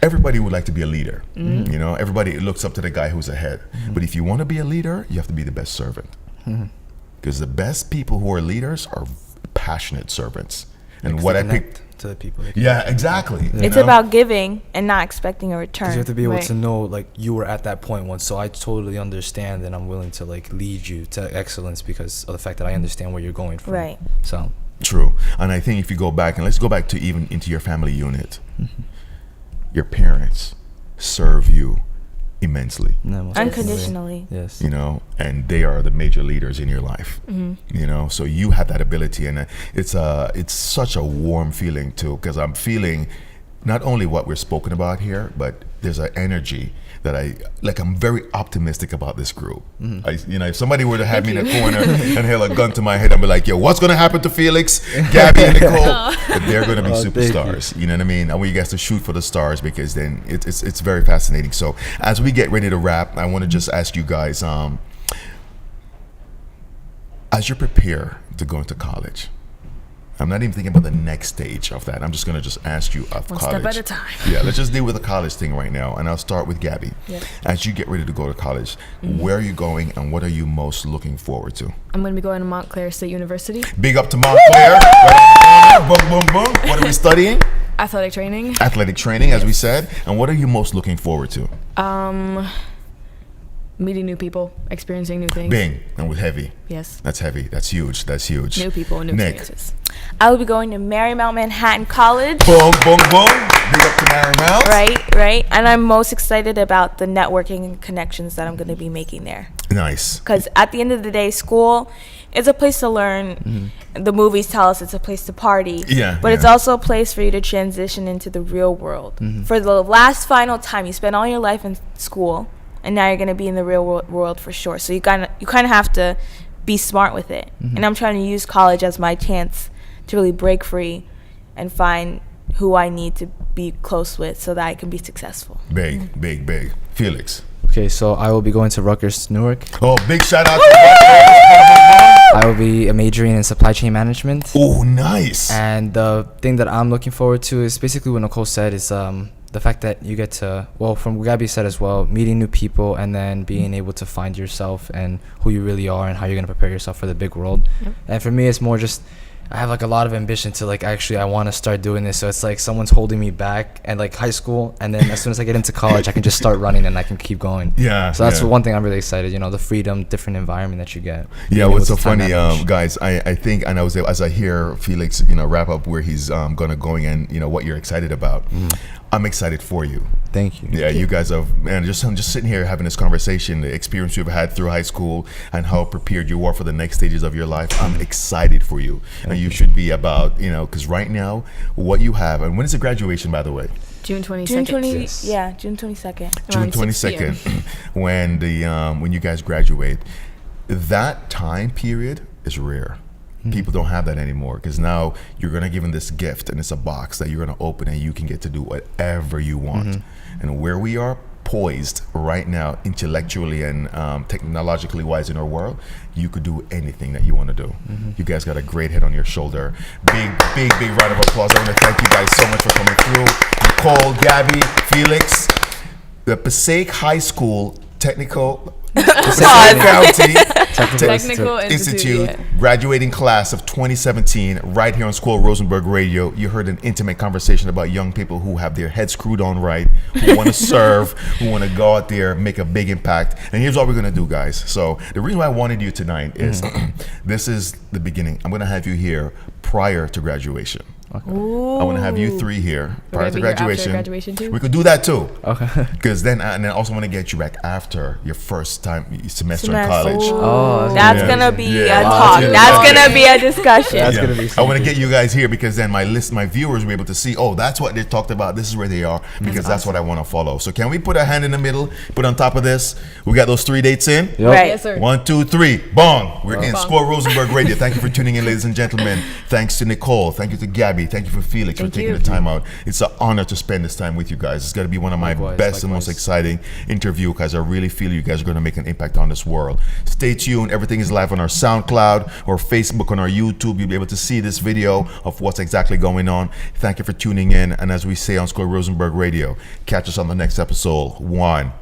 Everybody would like to be a leader. Everybody looks up to the guy who's ahead. But if you want to be a leader, you have to be the best servant. Because the best people who are leaders are passionate servants. And what I picked to the people. Yeah, exactly. It's about giving and not expecting a return. You have to be able to know, like, you were at that point once. So I totally understand, and I'm willing to lead you to excellence because of the fact that I understand where you're going from. Right. So true. And I think if you go back, and let's go back to even into your family unit, your parents serve you immensely. Unconditionally. Yes. And they are the major leaders in your life. So you have that ability, and it's such a warm feeling too, because I'm feeling not only what we're spoken about here, but there's an energy that I'm very optimistic about this group. If somebody were to have me in a corner and held a gun to my head, I'd be like, yo, what's gonna happen to Felix, Gabby, and Nicole? But they're gonna be superstars. You know what I mean? I want you guys to shoot for the stars, because then it's very fascinating. So as we get ready to wrap, I want to just ask you guys, as you prepare to go into college, I'm not even thinking about the next stage of that. I'm just going to just ask you of One college. step at a time. Yeah, let's just deal with the college thing right now. And I'll start with Gabby. Yep. As you get ready to go to college, where are you going and what are you most looking forward to? I'm going to be going to Montclair State University. Big up to Montclair. Right on the corner. Boom, boom, boom. What are we studying? Athletic training. Athletic training, as we said. And what are you most looking forward to? Meeting new people, experiencing new things. Bing. And with heavy. Yes. That's heavy. That's huge. That's huge. New people and new Nick. experiences. I will be going to Marymount Manhattan College. Boom, boom, boom. Big up to Marymount. Right. And I'm most excited about the networking and connections that I'm going to be making there. Nice. Because at the end of the day, school is a place to learn. The movies tell us it's a place to party. Yeah, But it's yeah. also a place for you to transition into the real world. For the last final time, you spent all your life in school, and now you're going to be in the real world for sure. So you kind of have to be smart with it. And I'm trying to use college as my chance to really break free and find who I need to be close with so that I can be successful. Big, big, big. Felix. Okay, so I will be going to Rutgers, Newark. Oh, big shout out to Rutgers. I will be majoring in supply chain management. Oh, nice. And the thing that I'm looking forward to is basically what Nicole said is the fact that you get to, well, from what Gabby said as well, meeting new people and then being able to find yourself and who you really are and how you're going to prepare yourself for the big world. And for me, it's more just, I have like a lot of ambition to like, actually, I want to start doing this. So it's like someone's holding me back and like high school. And then as soon as I get into college, I can just start running and I can keep going. Yeah. So that's yeah. one thing I'm really excited, you know, the freedom, different environment that you get. Yeah, Being what's so able to time funny, manage. guys, I think, and I was, as I hear Felix, wrap up where he's going and, what you're excited about. I'm excited for you. Thank you. Yeah, you guys have, man, I'm just sitting here having this conversation, the experience you've had through high school and how prepared you are for the next stages of your life. I'm excited for you. And you should be about, because right now, what you have, and when is the graduation, by the way? June 22nd. June 20, Yes. yeah, June 22nd. June Around 6 p.m. 22nd, when you guys graduate, that time period is rare. People don't have that anymore because now you're going to give them this gift and it's a box that you're going to open and you can get to do whatever you want. And where we are poised right now, intellectually and technologically wise in our world, you could do anything that you want to do. You guys got a great head on your shoulder. Big round of applause. I want to thank you guys so much for coming through. Nicole, Gabby, Felix, the Passaic High School Technical County Technical Institute. Institute graduating class of 2017 right here on Squirrel Rosenberg Radio. You heard an intimate conversation about young people who have their heads screwed on right, who want to serve, who want to go out there, make a big impact. And here's what we're going to do, guys. So the reason why I wanted you tonight is this is the beginning. I'm going to have you here prior to graduation. Ooh. I want to have you three here prior to be here after graduation. graduation too? We could do that too. Okay. Because then I also want to get you back after your first time semester in Semester. college. Oh, That's Yeah. gonna be Yeah. a Wow. talk. Yeah. That's Yeah. gonna be a discussion. That's gonna be I want to something. get you guys here because then my viewers will be able to see, oh, that's what they talked about. This is where they are because that's what I want to follow. So can we put a hand in the middle, put on top of this? We got those 3 dates in? Yep. Right. Yes, sir. 1, 2, 3, bong. We're in Bong. Squirrel Rosenberg Radio. Thank you for tuning in, ladies and gentlemen. Thanks to Nicole. Thank you to Gabby. Thank you for Felix for Thank taking you. the time out. It's an honor to spend this time with you guys. It's going to be one of my Likewise, best and most likewise. exciting interview because I really feel you guys are going to make an impact on this world. Stay tuned. Everything is live on our SoundCloud or Facebook, on our YouTube. You'll be able to see this video of what's exactly going on. Thank you for tuning in. And as we say on Squirrel Rosenberg Radio, catch us on the next episode. 1.